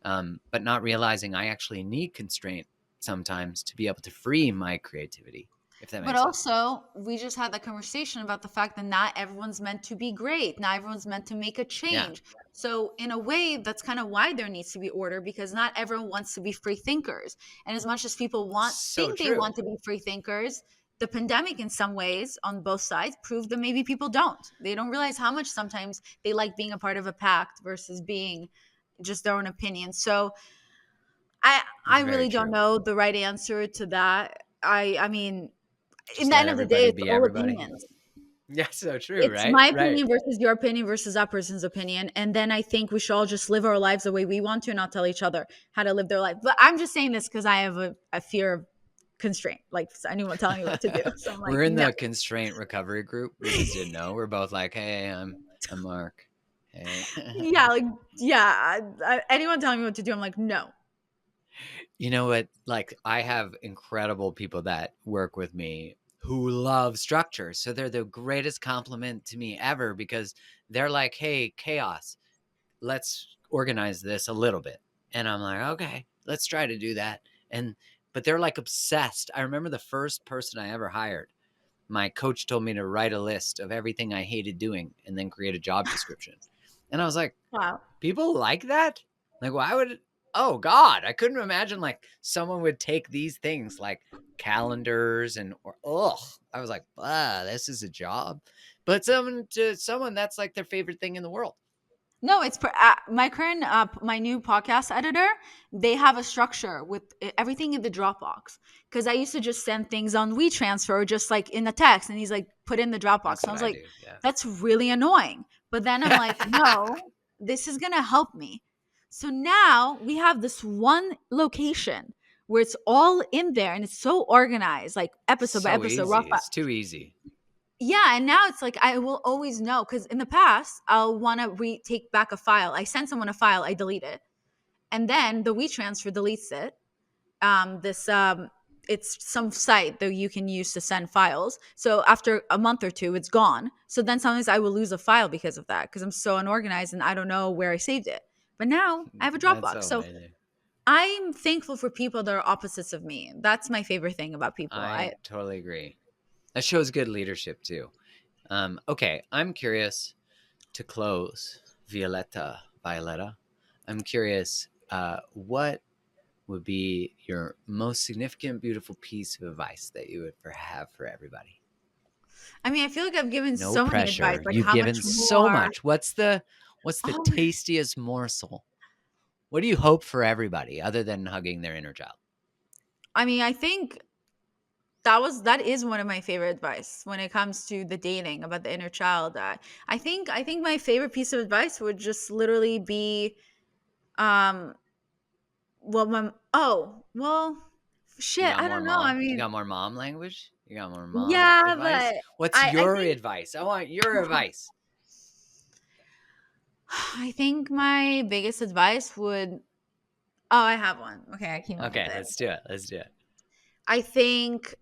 but not realizing I actually need constraint sometimes to be able to free my creativity, if that But makes sense. also, we just had that conversation about the fact that not everyone's meant to be great. Not everyone's meant to make a Yeah, change. So, in a way, that's kind of why there needs to be order because not everyone wants to be free thinkers. And as much as people so think they true. want to be free thinkers, the pandemic, in some ways, on both sides, proved that maybe people don't. They don't realize how much sometimes they like being a part of a pact versus being just their own opinion. So, I It's very really don't true. know the right answer to that. I mean, in Just the let end of the day, everybody it's be all everybody. opinions. Yeah, so true, It's right? my Right. opinion versus your opinion versus that person's opinion. And then I think we should all just live our lives the way we want to and not tell each other how to live their life. But I'm just saying this because I have a fear of constraint, like anyone telling me what to do. So I'm like, We're in no. the constraint recovery group. We just didn't know. We're both like, hey, I'm Mark. Hey. Yeah, like, yeah. Anyone telling me what to do, I'm like, no. You know what? Like, I have incredible people that work with me who love structure. So they're the greatest compliment to me ever because they're like, hey, chaos, let's organize this a little bit. And I'm like, okay, let's try to do that. And but they're like obsessed. I remember the first person I ever hired, my coach told me to write a list of everything I hated doing and then create a job description. And I was like, Wow. people like that? Like, why would, oh God, I couldn't imagine like someone would take these things like calendars and, I was like, this is a job. But to someone, that's like their favorite thing in the world. No, it's my current my new podcast editor. They have a structure with everything in the Dropbox, because I used to just send things on WeTransfer or just like in the text, and he's like, put in the Dropbox. That's And I what was I like, do. Yeah. that's really annoying. But then I'm like, no, this is gonna help me. So now we have this one location where it's all in there and it's so organized, like episode by So episode, rough. easy. It's too easy. Yeah, and now it's like I will always know, because in the past I'll want to take back a file. I send someone a file, I delete it, and then the WeTransfer deletes it. It's some site that you can use to send files. So after a month or two, it's gone. So then sometimes I will lose a file because of that, because I'm so unorganized and I don't know where I saved it. But now I have a Dropbox. That's So amazing. I'm thankful for people that are opposites of me. That's my favorite thing about people. I totally agree. That shows good leadership too. Okay, I'm curious to close, Violetta. I'm curious, what would be your most significant, beautiful piece of advice that you would have for everybody? I mean, I feel like I've given No so pressure. many advice. Like, You've how given much so more? much. What's the Oh, tastiest morsel? What do you hope for everybody other than hugging their inner child? I mean, I think that is one of my favorite advice when it comes to the dating about the inner child. I think my favorite piece of advice would just literally be, um, You shit, got I more don't know. I mom? You mean, got more mom language? You got more mom yeah, advice? but What's I your think advice? I want your advice. I think my biggest advice would. Oh, I have one. Okay, I came up Okay, with it. let's do it. Let's do it. I think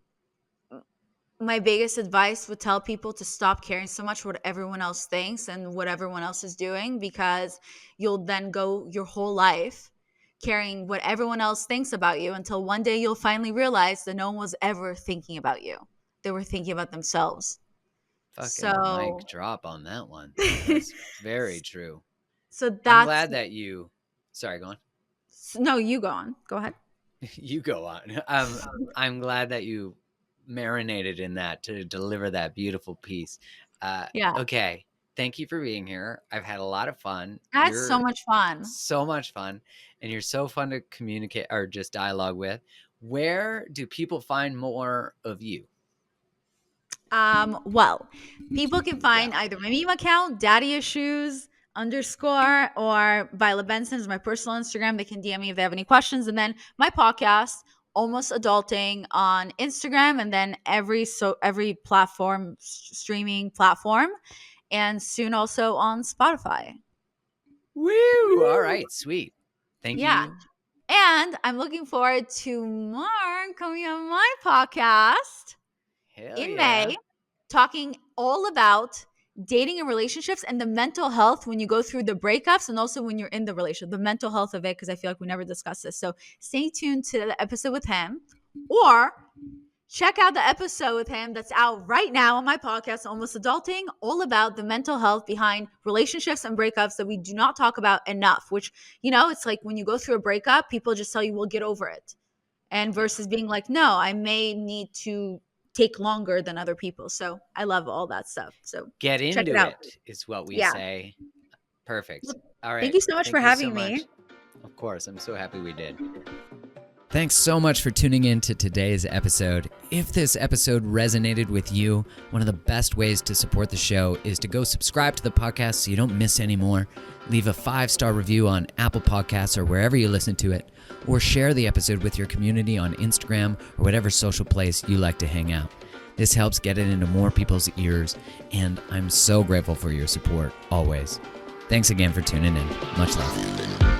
my biggest advice would tell people to stop caring so much what everyone else thinks and what everyone else is doing, because you'll then go your whole life caring what everyone else thinks about you until one day you'll finally realize that no one was ever thinking about you. They were thinking about themselves. Fucking So mic drop on that one. That's very true. so I'm that's glad that you. Sorry, go on. no, you go on. Go ahead. You go on. I'm glad that you marinated in that to deliver that beautiful piece. Yeah. Okay. Thank you for being here. I've had a lot of fun. I had so much fun. So much fun. And you're so fun to communicate or just dialogue with. Where do people find more of you? Well, people can find either my meme account, Daddy Issues _, or Violet Benson is my personal Instagram. They can DM me if they have any questions. And then my podcast, Almost Adulting, on Instagram, and then every platform, streaming platform, and soon also on Spotify. Woo! All right, sweet. Thank Yeah. you. And I'm looking forward to Mark coming on my podcast Hell in yeah. May, talking all about dating and relationships and the mental health when you go through the breakups, and also when you're in the relationship, the mental health of it, because I feel like we never discussed this. So stay tuned to the episode with him, or check out the episode with him that's out right now on my podcast, Almost Adulting, all about the mental health behind relationships and breakups that we do not talk about enough, which, it's like when you go through a breakup, people just tell you, we'll get over it. And versus being like, no, I may need to take longer than other people. So I love all that stuff. So get check into it out. Is what we Yeah. say. Perfect. All right. Thank you so much for having me. Of course. I'm so happy we did. Thanks so much for tuning in to today's episode. If this episode resonated with you, one of the best ways to support the show is to go subscribe to the podcast so you don't miss any more. Leave a 5-star review on Apple Podcasts or wherever you listen to it, or share the episode with your community on Instagram or whatever social place you like to hang out. This helps get it into more people's ears, and I'm so grateful for your support, always. Thanks again for tuning in. Much love.